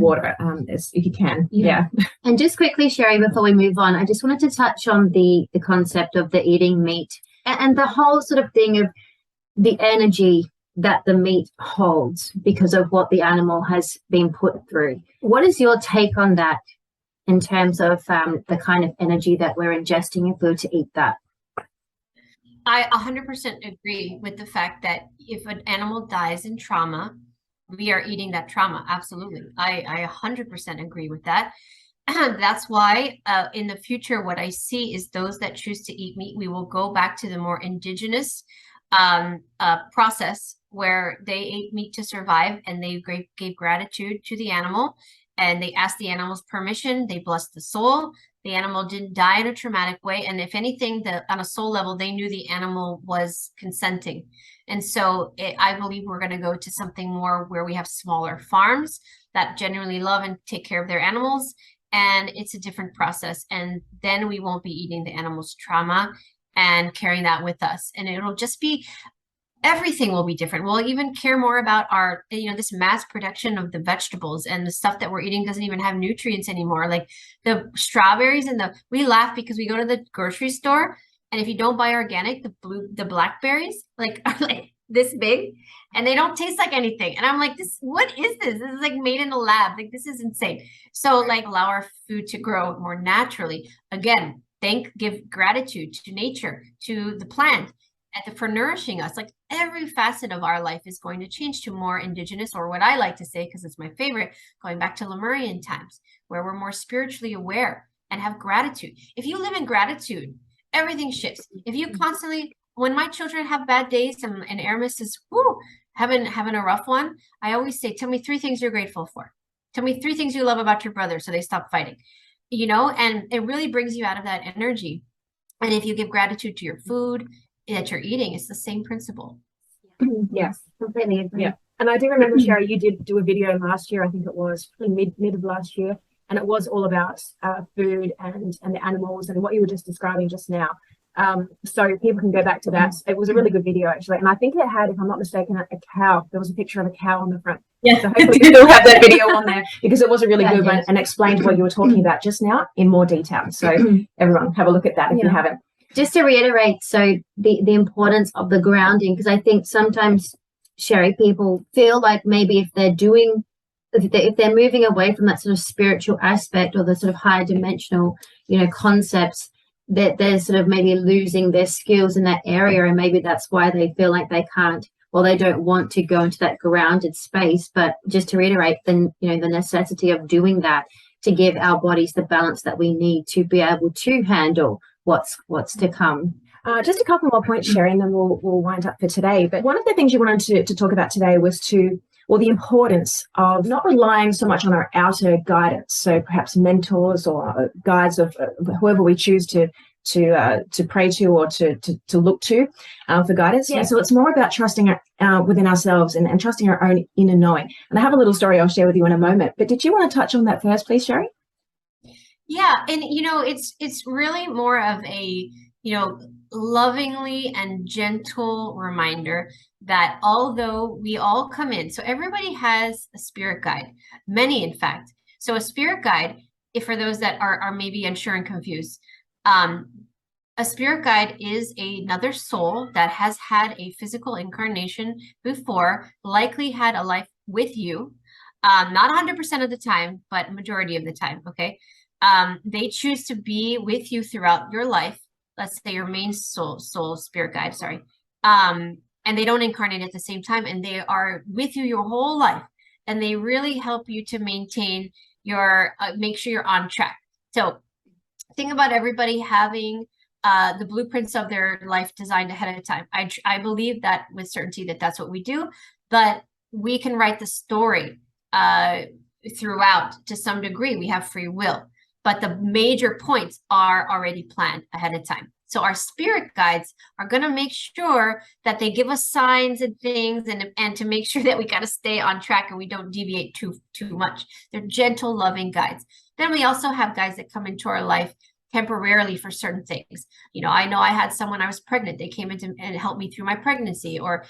water if you can. Yeah. And just quickly, Sherri, before we move on, I just wanted to touch on the concept of the eating meat and the whole sort of thing of the energy that the meat holds because of what the animal has been put through. What is your take on that in terms of the kind of energy that we're ingesting if we were to eat that? I 100% agree with the fact that if an animal dies in trauma, we are eating that trauma. Absolutely. I 100% agree with that. That's why in the future, what I see is those that choose to eat meat, we will go back to the more indigenous process where they ate meat to survive, and they gave gratitude to the animal, and they asked the animal's permission. They blessed the soul. The animal didn't die in a traumatic way. And if anything, on a soul level, they knew the animal was consenting. And so I believe we're going to go to something more where we have smaller farms that genuinely love and take care of their animals. And it's a different process. And then we won't be eating the animal's trauma and carrying that with us. And it'll just be, everything will be different. We'll even care more about our, this mass production of the vegetables, and the stuff that we're eating doesn't even have nutrients anymore. Like the strawberries we laugh because we go to the grocery store And if you don't buy organic, the blackberries like are like this big and they don't taste like anything. And I'm like, what is this? This is like made in a lab. Like, this is insane. So like, allow our food to grow more naturally. Again, give gratitude to nature, to the plant, and for nourishing us. Like, every facet of our life is going to change to more indigenous, or what I like to say, because it's my favorite, going back to Lemurian times, where we're more spiritually aware and have gratitude. If you live in gratitude, everything shifts. If you constantly, when my children have bad days and Aramis is having a rough one, I always say, tell me 3 things you're grateful for. Tell me 3 things you love about your brother, so they stop fighting, you know, and it really brings you out of that energy. And if you give gratitude to your food that you're eating, it's the same principle. Yes, Completely agree. yeah. And I do remember, Sherri, you did do a video last year, I think it was mid of last year, and it was all about food and the animals and what you were just describing just now. So people can go back to that. It was a really good video, actually. And I think it had, if I'm not mistaken, a cow. There was a picture of a cow on the front. Yeah. So hopefully we'll have that video on there, because it was a really good one and explained what you were talking about just now in more detail. So everyone, have a look at that if you haven't. Just to reiterate, so the importance of the grounding, because I think sometimes, Sherri, people feel like maybe if they're moving away from that sort of spiritual aspect or the sort of higher dimensional, concepts, that they're sort of maybe losing their skills in that area, and maybe that's why they feel like they can't, or they don't want to go into that grounded space. But just to reiterate, then the necessity of doing that to give our bodies the balance that we need to be able to handle what's to come. Just a couple more points, Sherri, and then we'll wind up for today. But one of the things you wanted to talk about today was the importance of not relying so much on our outer guidance. So perhaps mentors or guides of whoever we choose to pray to or to look to for guidance. Yeah. So it's more about trusting within ourselves and trusting our own inner knowing. And I have a little story I'll share with you in a moment. But did you want to touch on that first, please, Sherri? Yeah, and it's really more of a lovingly and gentle reminder that although we all come in, so everybody has a spirit guide, many in fact. So a spirit guide, if for those that are maybe unsure and confused, a spirit guide is another soul that has had a physical incarnation before, likely had a life with you, not 100% of the time, but majority of the time, okay? They choose to be with you throughout your life. Let's say your main soul spirit guide, sorry. And they don't incarnate at the same time, and they are with you your whole life. And they really help you to maintain your, make sure you're on track. So think about everybody having the blueprints of their life designed ahead of time. I believe that with certainty that that's what we do, but we can write the story throughout to some degree. We have free will. But the major points are already planned ahead of time. So our spirit guides are going to make sure that they give us signs and things and to make sure that we got to stay on track and we don't deviate too much. They're gentle, loving guides. Then we also have guides that come into our life temporarily for certain things. I know I had someone, I was pregnant. They came in and helped me through my pregnancy, or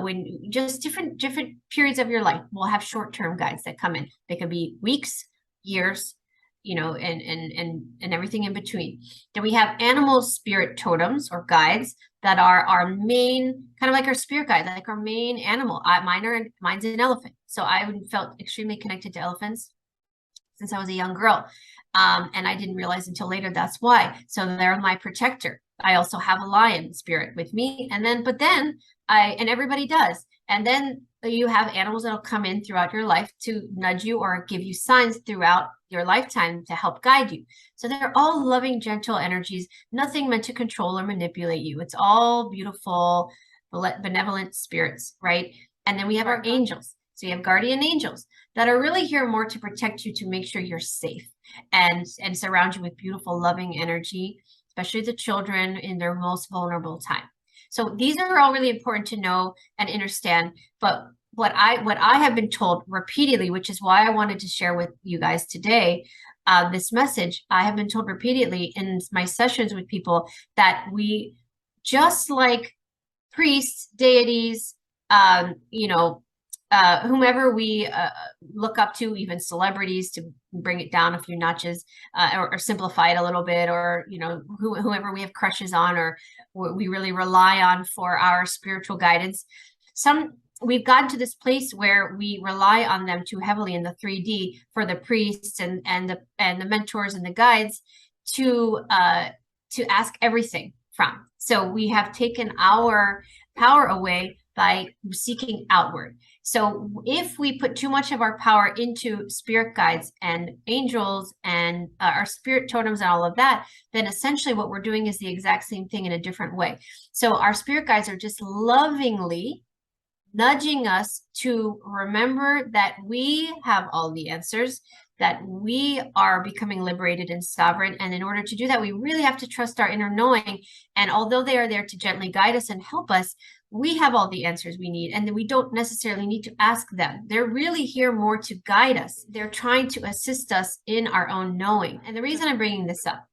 when just different periods of your life, we'll have short-term guides that come in. They could be weeks, years, and everything in between. Then we have animal spirit totems or guides that are our main, kind of like our spirit guide, like our main animal. Mine's an elephant. So I felt extremely connected to elephants since I was a young girl. And I didn't realize until later that's why. So they're my protector. I also have a lion spirit with me. And everybody does. And then you have animals that'll come in throughout your life to nudge you or give you signs throughout your lifetime to help guide you. So they're all loving, gentle energies, nothing meant to control or manipulate you. It's all beautiful, benevolent spirits, right? And then we have our angels. So you have guardian angels that are really here more to protect you, to make sure you're safe and surround you with beautiful, loving energy, especially the children in their most vulnerable time. So these are all really important to know and understand. But what I have been told repeatedly, which is why I wanted to share with you guys today, this message, I have been told repeatedly in my sessions with people that we, just like priests, deities, whomever we look up to, even celebrities, to bring it down a few notches, or simplify it a little bit, or, you know, whoever we have crushes on, or we really rely on for our spiritual guidance. We've gotten to this place where we rely on them too heavily in the 3D for the priests and the mentors and the guides to ask everything from. So we have taken our power away by seeking outward. So if we put too much of our power into spirit guides and angels and our spirit totems and all of that, then essentially what we're doing is the exact same thing in a different way. So our spirit guides are just lovingly nudging us to remember that we have all the answers, that we are becoming liberated and sovereign. And in order to do that, we really have to trust our inner knowing. And although they are there to gently guide us and help us, we have all the answers we need, and we don't necessarily need to ask them. They're really here more to guide us. They're trying to assist us in our own knowing. And the reason I'm bringing this up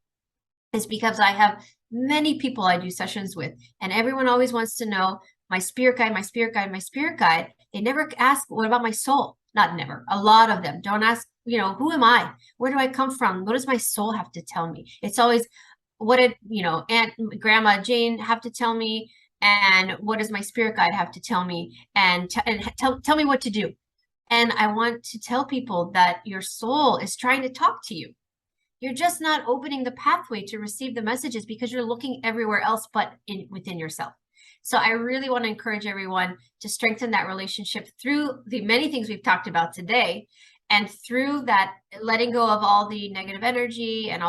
is because I have many people I do sessions with, and everyone always wants to know, my spirit guide, my spirit guide, my spirit guide. They never ask, what about my soul? Not never. A lot of them don't ask, you know, who am I? Where do I come from? What does my soul have to tell me? It's always, what did, you know, Aunt Grandma Jane have to tell me? And what does my spirit guide have to tell me? And tell me what to do. And I want to tell people that your soul is trying to talk to you. You're just not opening the pathway to receive the messages because you're looking everywhere else but within yourself. So I really want to encourage everyone to strengthen that relationship through the many things we've talked about today, and through that letting go of all the negative energy and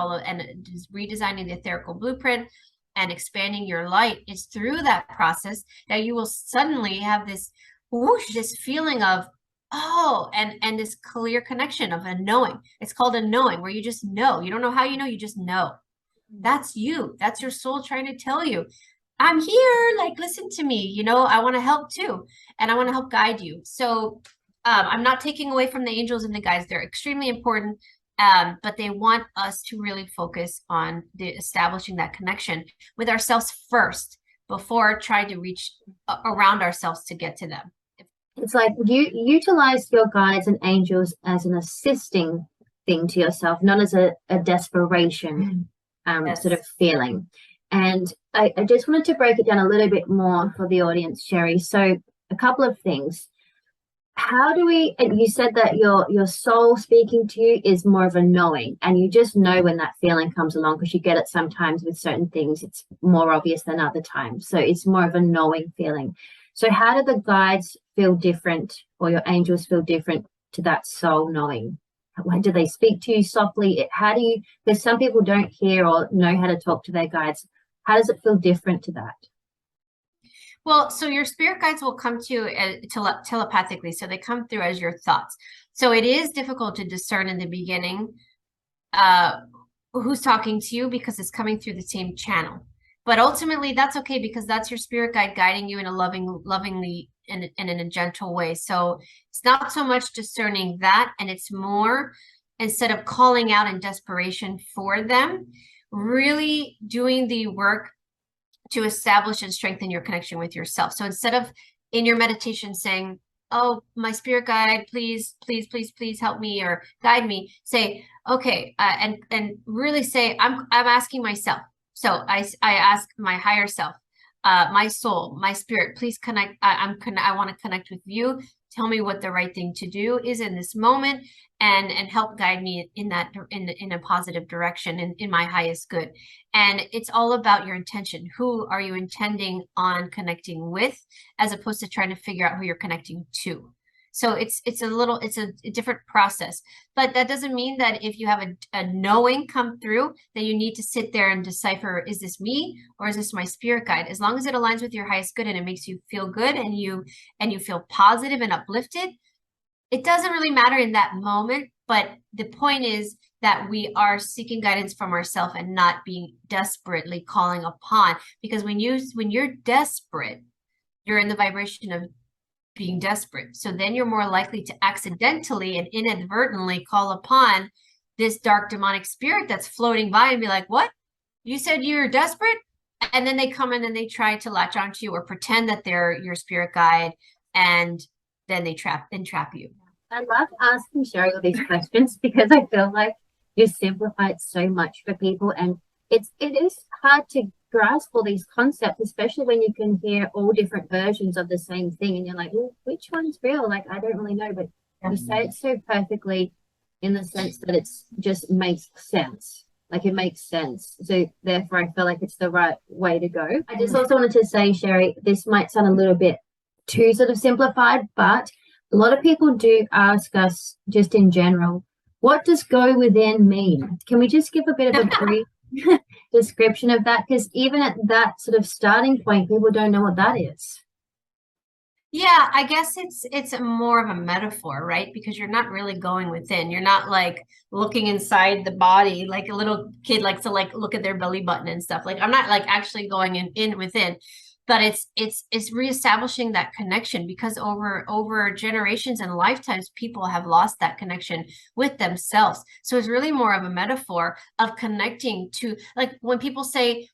redesigning the etherical blueprint and expanding your light. Is through that process that you will suddenly have this whoosh, this feeling of, oh, and this clear connection of a knowing. It's called a knowing, where you just know. You don't know how you know, you just know. That's you. That's your soul trying to tell you, I'm here, like, listen to me, you know, I want to help too. And I want to help guide you. So I'm not taking away from the angels and the guides. They're extremely important, but they want us to really focus on establishing that connection with ourselves first before trying to reach around ourselves to get to them. It's like you utilize your guides and angels as an assisting thing to yourself, not as a desperation Yes. sort of feeling. And I just wanted to break it down a little bit more for the audience, Sherri. So a couple of things. How do we, and you said that your soul speaking to you is more of a knowing, and you just know when that feeling comes along, because you get it sometimes with certain things. It's more obvious than other times. So it's more of a knowing feeling. So how do the guides feel different, or your angels feel different to that soul knowing? When do they speak to you softly? How do you, because some people don't hear or know how to talk to their guides. How does it feel different to that? Well, so your spirit guides will come to you telepathically. So they come through as your thoughts. So it is difficult to discern in the beginning who's talking to you, because it's coming through the same channel. But ultimately, that's okay, because that's your spirit guide guiding you in a lovingly, and in a gentle way. So it's not so much discerning that, and it's more, instead of calling out in desperation for them, really doing the work to establish and strengthen your connection with yourself. So instead of in your meditation saying, oh, my spirit guide, please, please, please, please help me or guide me, say, okay, and really say, I'm asking myself. So I ask my higher self, my soul, my spirit, please connect. I want to connect with you. Tell me what the right thing to do is in this moment, and help guide me in a positive direction, in my highest good. And it's all about your intention. Who are you intending on connecting with, as opposed to trying to figure out who you're connecting to. So it's a different process, but that doesn't mean that if you have a knowing come through, that you need to sit there and decipher, is this me or is this my spirit guide? As long as it aligns with your highest good and it makes you feel good, and you feel positive and uplifted, it doesn't really matter in that moment. But the point is that we are seeking guidance from ourselves and not being desperately calling upon, because when you're desperate, you're in the vibration of being desperate. So then you're more likely to accidentally and inadvertently call upon this dark demonic spirit that's floating by and be like, what? You said you're desperate? And then they come in and they try to latch onto you or pretend that they're your spirit guide, and then they entrap you. I love asking Sherri all these questions because I feel like you simplify it so much for people, and it is hard to grasp all these concepts, especially when you can hear all different versions of the same thing, and you're like, well, which one's real? Like, I don't really know, but you say it so perfectly in the sense that it's just makes sense. Like, it makes sense. So therefore, I feel like it's the right way to go. I just also wanted to say, Sherri, this might sound a little bit too sort of simplified, but a lot of people do ask us just in general, what does go within mean? Can we just give a bit of a brief description of that? Because even at that sort of starting point, people don't know what that is. Yeah, I guess it's more of a metaphor, right? Because you're not really going within. You're not like looking inside the body like a little kid likes to like look at their belly button and stuff. Like, I'm not like actually going in within, but it's reestablishing that connection, because over generations and lifetimes, people have lost that connection with themselves. So it's really more of a metaphor of connecting to, like, when people say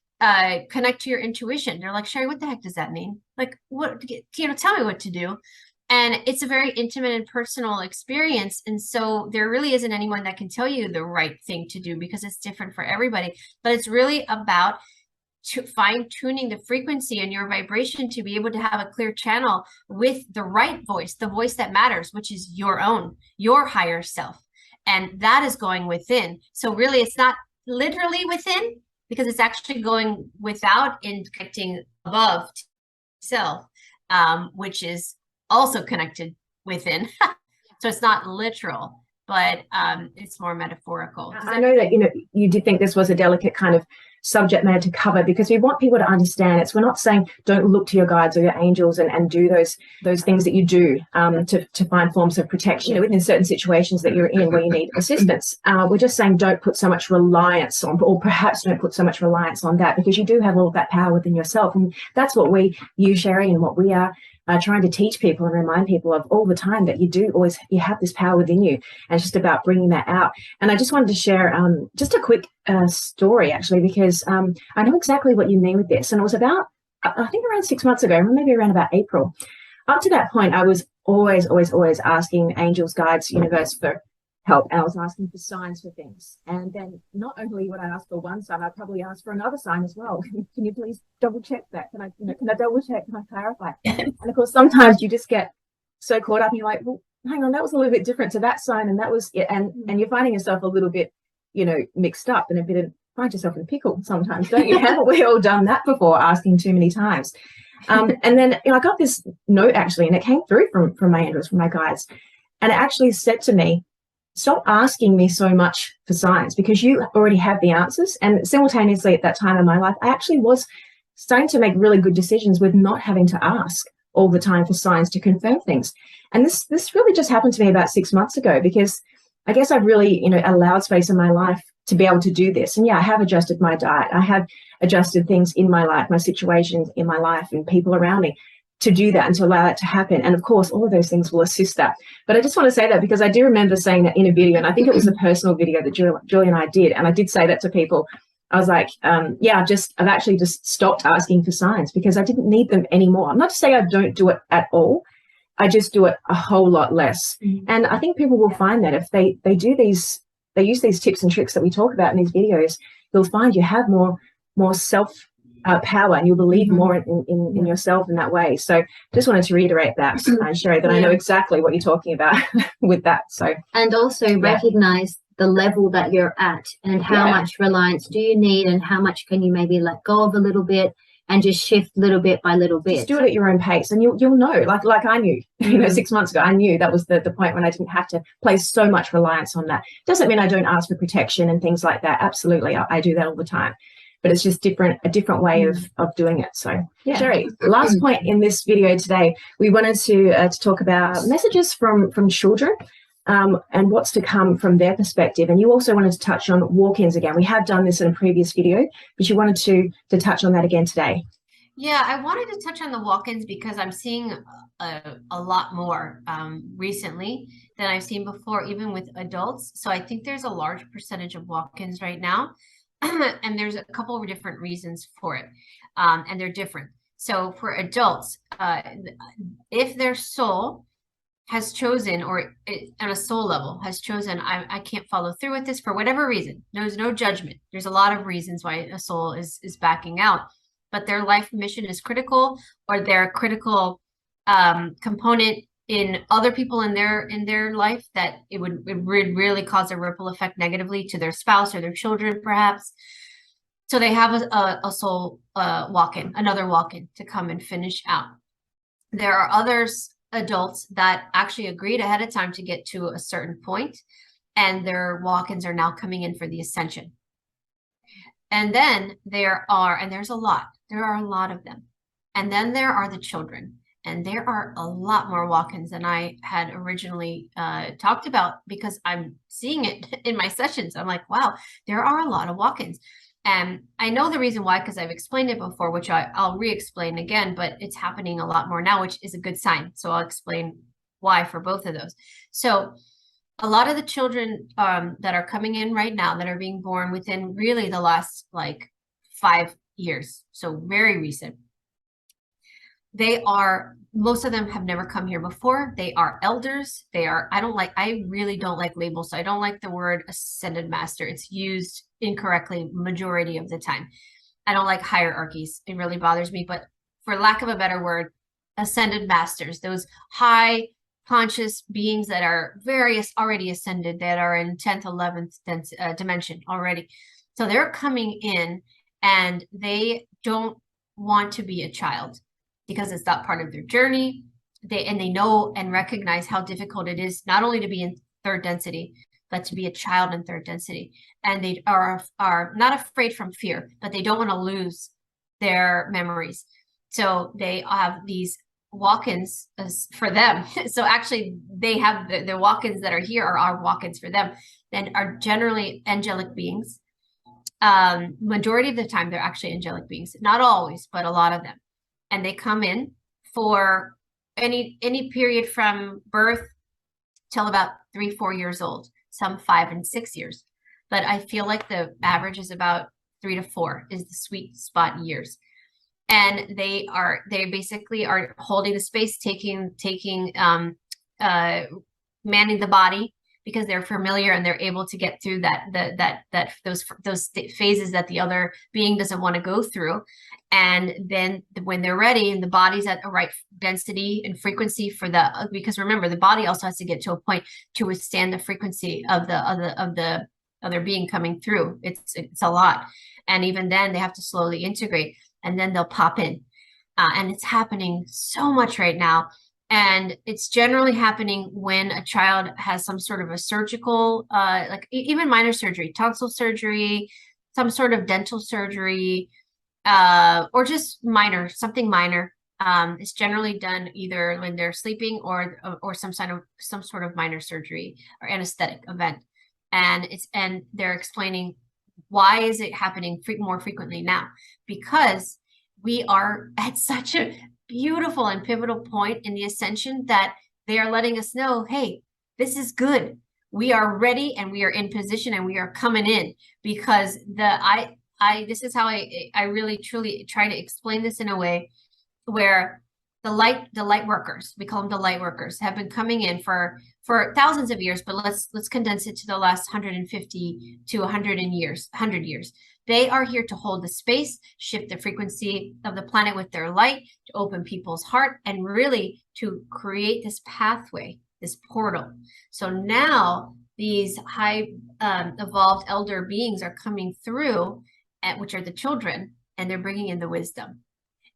connect to your intuition, they're like, Sherri, what the heck does that mean? Like, what, tell me what to do. And it's a very intimate and personal experience. And so there really isn't anyone that can tell you the right thing to do, because it's different for everybody. But it's really about fine-tuning the frequency and your vibration to be able to have a clear channel with the right voice, the voice that matters, which is your own, your higher self. And that is going within. So really, it's not literally within, because it's actually going without and connecting above self, which is also connected within. So it's not literal, but it's more metaphorical. I know that, you did think this was a delicate kind of subject matter to cover, because we want people to understand we're not saying don't look to your guides or your angels and do those things that you do to find forms of protection within certain situations that you're in where you need assistance. We're just saying don't put so much reliance on, or perhaps don't put so much reliance on that, because you do have all of that power within yourself. And that's what you, Sherri, and what we are trying to teach people and remind people of all the time, that you have this power within you, and it's just about bringing that out. And I just wanted to share just a quick story, actually, because I know exactly what you mean with this. And it was about, I think, around 6 months ago, maybe around about April. Up to that point, I was always asking angels, guides, universe for help, and I was asking for signs for things. And then not only would I ask for one sign, I'd probably ask for another sign as well. Can you please double check that? Can I double check? Can I clarify? And of course, sometimes you just get so caught up and you're like, well, hang on, that was a little bit different to that sign, and that was it. And you're finding yourself a little bit, mixed up, and find yourself in a pickle sometimes, don't you? Haven't we all done that before, asking too many times? And then I got this note, actually, and it came through from my angels, from my guides, and it actually said to me, stop asking me so much for signs, because you already have the answers. And simultaneously at that time in my life, I actually was starting to make really good decisions with not having to ask all the time for signs to confirm things. And this really just happened to me about 6 months ago, because I guess I've really, allowed space in my life to be able to do this. And yeah, I have adjusted my diet. I have adjusted things in my life, my situations in my life and people around me, to do that and to allow that to happen. And of course, all of those things will assist that. But I just want to say that because I do remember saying that in a video, and I think it was a personal video that Julie and I did. And I did say that to people. I was like, yeah, I've actually just stopped asking for signs because I didn't need them anymore. I'm not to say I don't do it at all. I just do it a whole lot less. And I think people will find that if they use these tips and tricks that we talk about in these videos, you'll find you have more self power, and you'll believe more in yourself in that way. So just wanted to reiterate that, Sherri, that I know exactly what you're talking about with that. So, and also recognize the level that you're at and how much reliance do you need, and how much can you maybe let go of a little bit and just shift little bit by little bit. Just do it at your own pace, and you'll know. Like I knew, 6 months ago, I knew that was the point when I didn't have to place so much reliance on that. Doesn't mean I don't ask for protection and things like that. Absolutely, I do that all the time. But it's just a different way of doing it. So, Sherri, last point in this video today, we wanted to talk about messages from children and what's to come from their perspective. And you also wanted to touch on walk-ins again. We have done this in a previous video, but you wanted to touch on that again today. Yeah, I wanted to touch on the walk-ins because I'm seeing a lot more recently than I've seen before, even with adults. So I think there's a large percentage of walk-ins right now. And there's a couple of different reasons for it, and they're different. So for adults, if their soul has chosen, or on a soul level has chosen, I can't follow through with this for whatever reason. There's no judgment. There's a lot of reasons why a soul is backing out, but their life mission is critical, or their critical component in other people in their life, that it would really cause a ripple effect negatively to their spouse or their children, perhaps. So they have a soul walk-in, another walk-in to come and finish out. There are others, adults, that actually agreed ahead of time to get to a certain point, and their walk-ins are now coming in for the ascension. And then there are, and there's a lot, there are a lot of them. And then there are the children, and there are a lot more walk-ins than I had originally talked about, because I'm seeing it in my sessions. I'm like, wow, there are a lot of walk-ins. And I know the reason why, because I've explained it before, which I'll re-explain again, but it's happening a lot more now, which is a good sign. So I'll explain why for both of those. So a lot of the children that are coming in right now, that are being born within really the last like 5 years, so very recent, they are, most of them have never come here before. They are elders. They are, I really don't like labels. So I don't like the word ascended master. It's used incorrectly majority of the time. I don't like hierarchies. It really bothers me. But for lack of a better word, ascended masters, those high conscious beings that are already ascended, that are in 10th, 11th dimension already. So they're coming in, and they don't want to be a child, because it's not part of their journey. They know and recognize how difficult it is, not only to be in third density, but to be a child in third density. And they are not afraid from fear, but they don't want to lose their memories. So they have these walk-ins for them. So actually they have the walk-ins that are here are our walk-ins for them, and are generally angelic beings. Majority of the time, they're actually angelic beings. Not always, but a lot of them. And they come in for any period from birth till about 3-4 years old, some 5 and 6 years. But I feel like the average is about 3 to 4 is the sweet spot years. And they basically are holding the space, manning the body, because they're familiar and they're able to get through those phases that the other being doesn't want to go through. And then when they're ready and the body's at the right density and frequency because remember, the body also has to get to a point to withstand the frequency of the other being coming through. It's a lot. And even then they have to slowly integrate, and then they'll pop in. And it's happening so much right now. And it's generally happening when a child has some sort of a surgical, like even minor surgery, tonsil surgery, some sort of dental surgery, or just something minor. It's generally done either when they're sleeping or some sort of minor surgery or anesthetic event. And they're explaining, why is it happening more frequently now? Because we are at such a beautiful and pivotal point in the ascension that they are letting us know, hey, this is good. We are ready, and we are in position, and we are coming in, because this is how I really truly try to explain this in a way where the light workers, we call them the light workers, have been coming in for thousands of years, but let's condense it to the last 150 to 100 years. They are here to hold the space, shift the frequency of the planet with their light, to open people's heart, and really to create this pathway, this portal. So now these high evolved elder beings are coming through, which are the children, and they're bringing in the wisdom,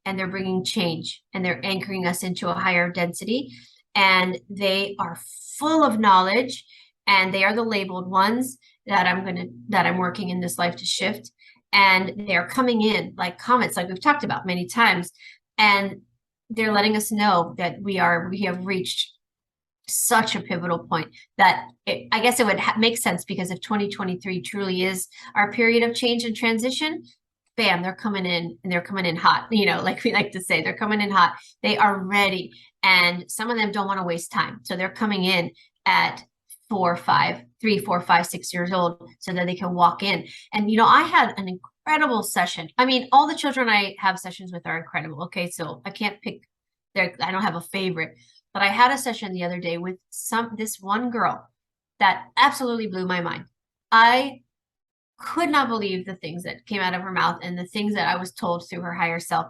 and they're bringing change, and they're anchoring us into a higher density. And they are full of knowledge, and they are the labeled ones that I'm working in this life to shift. And they're coming in like comets, like we've talked about many times, and they're letting us know that we have reached such a pivotal point that I guess it would make sense, because if 2023 truly is our period of change and transition, bam, they're coming in, and they're coming in hot. Like we like to say, they're coming in hot. They are ready, and some of them don't want to waste time, so they're coming in at 4, 5, 6 years old, so that they can walk in. And I had an incredible session. I mean, all the children I have sessions with are incredible. Okay, so I can't pick I don't have a favorite, But I had a session the other day with this one girl that absolutely blew my mind. I could not believe the things that came out of her mouth and the things that I was told through her higher self.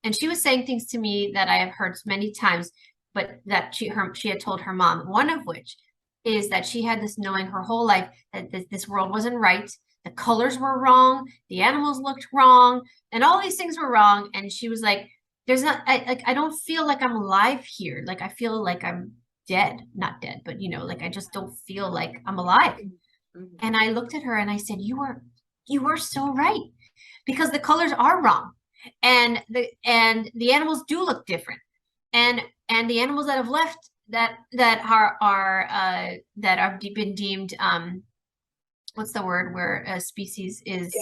And she was saying things to me that I have heard many times, but that she had told her mom, one of which is that she had this knowing her whole life that this world wasn't right. The colors were wrong. The animals looked wrong. And all these things were wrong. And she was like, I don't feel like I'm alive here. Like, I feel like I'm dead, not dead, but like, I just don't feel like I'm alive. And I looked at her and I said, you were so right, because the colors are wrong. And the animals do look different. And the animals that have left that are been deemed, what's the word where a species is,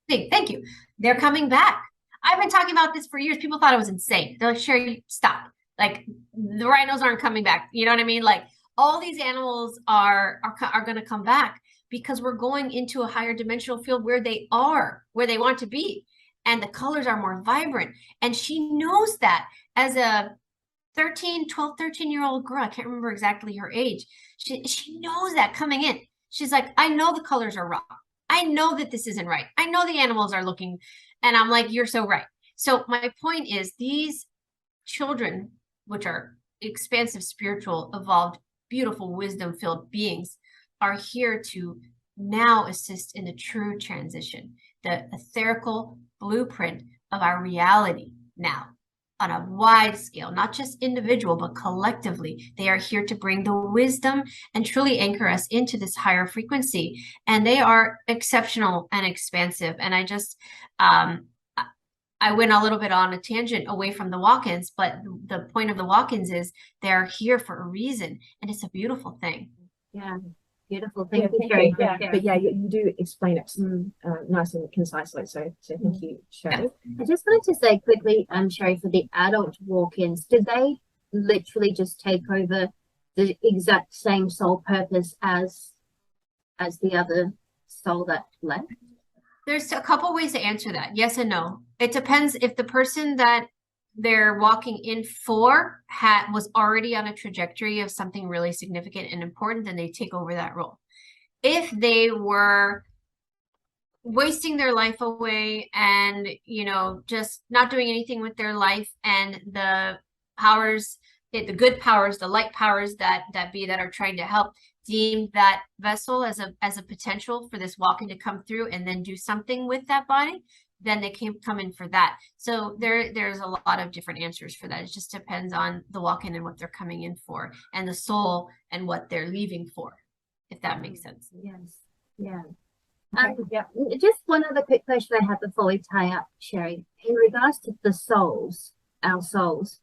thank you. They're coming back. I've been talking about this for years. People thought I was insane. They're like, Sherri, stop. Like, the rhinos aren't coming back. You know what I mean? Like, all these animals are going to come back, because we're going into a higher dimensional field where they want to be. And the colors are more vibrant. And she knows that as a 12, 13-year-old girl. I can't remember exactly her age. She knows that coming in. She's like, I know the colors are wrong. I know that this isn't right. I know the animals are looking. And I'm like, you're so right. So my point is, these children, which are expansive, spiritual, evolved, beautiful, wisdom-filled beings, are here to now assist in the true transition, the etherical blueprint of our reality now on a wide scale, not just individual, but collectively. They are here to bring the wisdom and truly anchor us into this higher frequency. And they are exceptional and expansive. And I just, I went a little bit on a tangent away from the walk-ins, but the point of the walk-ins is they're here for a reason, and it's a beautiful thing. Yeah, beautiful. Thank you, Sherri. Yeah, but yeah, you do explain it nice and concisely. So thank you, Sherri. I just wanted to say quickly, Sherri, for the adult walk-ins, do they literally just take over the exact same soul purpose as the other soul that left? There's a couple ways to answer that. Yes and no. It depends. If the person that they're walking in for was already on a trajectory of something really significant and important, then they take over that role. If they were wasting their life away and, just not doing anything with their life, and the powers, the good powers, the light powers that are trying to help, deem that vessel as a potential for this walk-in to come through and then do something with that body, then they can come in for that. So there's a lot of different answers for that. It just depends on the walk-in and what they're coming in for, and the soul and what they're leaving for, if that makes sense. Yes. Yeah. Yeah. Just one other quick question I have before we tie up, Sherri, in regards to the souls, our souls,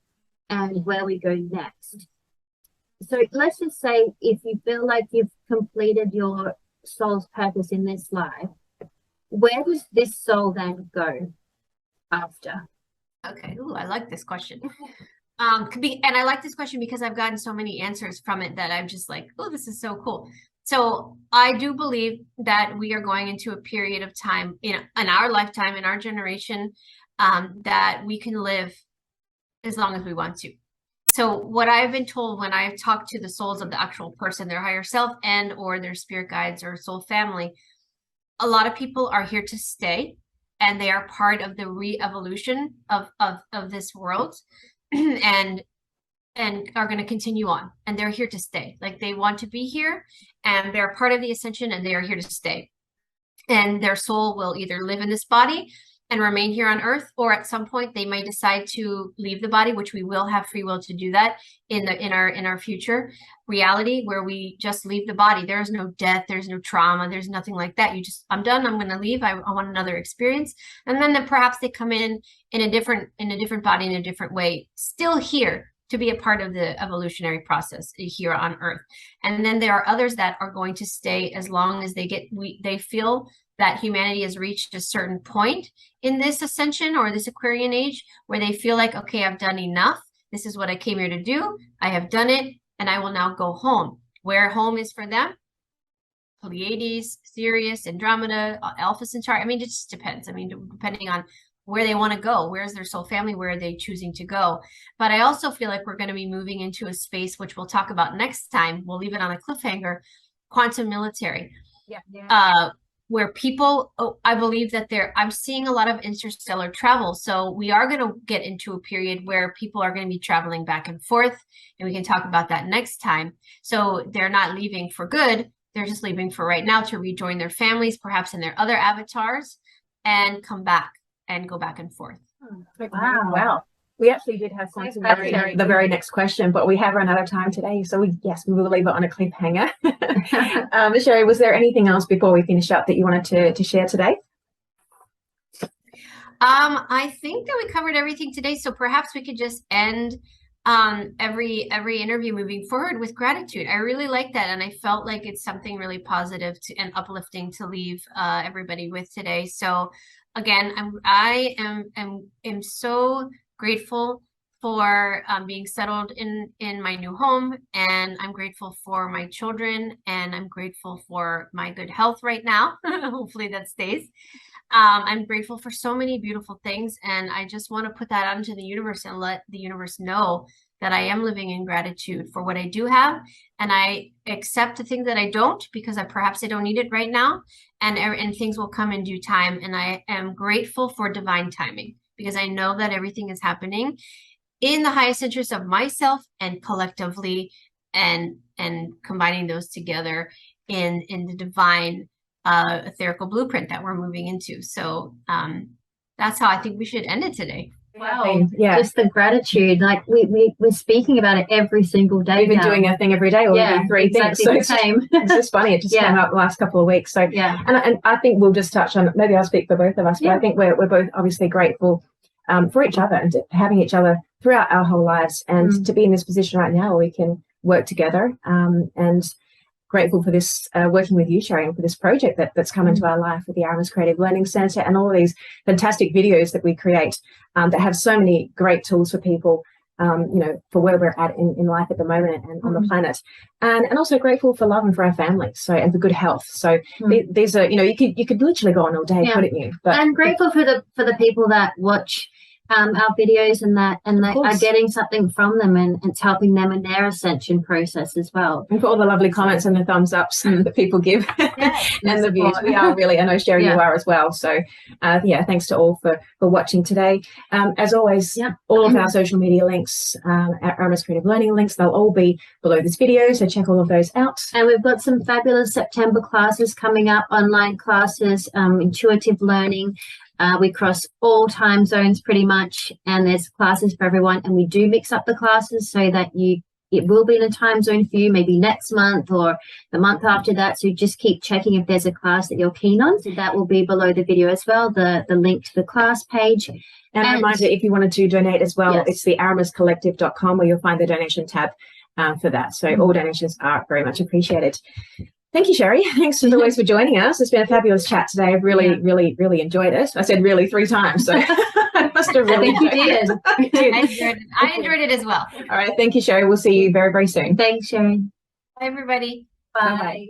and where we go next. So let's just say, if you feel like you've completed your soul's purpose in this life, where does this soul then go after? Okay. Ooh, I like this question. And I like this question because I've gotten so many answers from it that I'm just like, oh, this is so cool. So I do believe that we are going into a period of time in our lifetime, in our generation, that we can live as long as we want to. So what I've been told when I've talked to the souls of the actual person, their higher self and or their spirit guides or soul family, a lot of people are here to stay, and they are part of the re-evolution of this world and are going to continue on, and they're here to stay. Like, they want to be here, and they're part of the ascension, and they are here to stay. And their soul will either live in this body and remain here on earth, or at some point they may decide to leave the body, which we will have free will to do that in our future reality, where we just leave the body. There is no death, there's no trauma, there's nothing like that. I'm done, I'm going to leave, I want another experience. And then perhaps they come in a different body, in a different way, still here to be a part of the evolutionary process here on earth. And then there are others that are going to stay as long as they feel that humanity has reached a certain point in this ascension or this Aquarian age, where they feel like, okay, I've done enough. This is what I came here to do. I have done it, and I will now go home. Where home is for them, Pleiades, Sirius, Andromeda, Alpha Centauri. I mean, it just depends. I mean, depending on where they want to go. Where's their soul family? Where are they choosing to go? But I also feel like we're going to be moving into a space, which we'll talk about next time. We'll leave it on a cliffhanger, quantum military. Where people, I believe that I'm seeing a lot of interstellar travel. So we are going to get into a period where people are going to be traveling back and forth, and we can talk about that next time. So they're not leaving for good. They're just leaving for right now to rejoin their families, perhaps in their other avatars, and come back and go back and forth. Wow. We actually did have quantum military, the very next question, but we have run out of time today. So we will leave it on a cliffhanger. Sherri, was there anything else before we finish up that you wanted to share today? I think that we covered everything today. So perhaps we could just end every interview moving forward with gratitude. I really like that. And I felt like it's something really positive and uplifting to leave everybody with today. So again, I am so grateful for being settled in my new home, and I'm grateful for my children, and I'm grateful for my good health right now. Hopefully that stays. I'm grateful for so many beautiful things, and I just want to put that out into the universe and let the universe know that I am living in gratitude for what I do have, and I accept the things that I don't, because perhaps I don't need it right now, and things will come in due time. And I am grateful for divine timing, because I know that everything is happening in the highest interest of myself and collectively, and combining those together in the divine etherical blueprint that we're moving into. So that's how I think we should end it today. Wow. Yeah. Just the gratitude. Like we're speaking about it every single day. We've been doing a thing every day, or we do three things. So the same. It's just funny. It just came up the last couple of weeks. So and I think we'll just touch on, maybe I'll speak for both of us, but I think we're both obviously grateful for each other, and having each other throughout our whole lives, and to be in this position right now where we can work together, and grateful for this working with you, Sherri, and for this project that's come into our life with the Aramis Creative Learning Center, and all of these fantastic videos that we create that have so many great tools for people, for where we're at in life at the moment and on the planet, and also grateful for love and for our families, and for good health. So these are, you could literally go on all day, couldn't you? But I'm grateful for the people that watch our videos and they are getting something from them, and it's helping them in their ascension process as well. And for all the lovely comments and the thumbs ups that people give, and the views. We are really, I know, Sherri, you are as well. So thanks to all for watching today. As always, all of our social media links, Aramis Creative Learning links, they'll all be below this video, so check all of those out. And we've got some fabulous September classes coming up, online classes, intuitive learning. We cross all time zones pretty much, and there's classes for everyone, and we do mix up the classes so that it will be in a time zone for you, maybe next month or the month after that. So just keep checking if there's a class that you're keen on. So that will be below the video as well, the link to the class page. And a reminder, if you wanted to donate as well, it's the aramiscollective.com, where you'll find the donation tab for that. So all donations are very much appreciated. Thank you, Sherri. Thanks as always for joining us. It's been a fabulous chat today. I've really, really enjoyed it. I said really 3 times, so I must have really enjoyed it. I enjoyed it as well. All right. Thank you, Sherri. We'll see you very, very soon. Thanks, Sherri. Bye, everybody. Bye.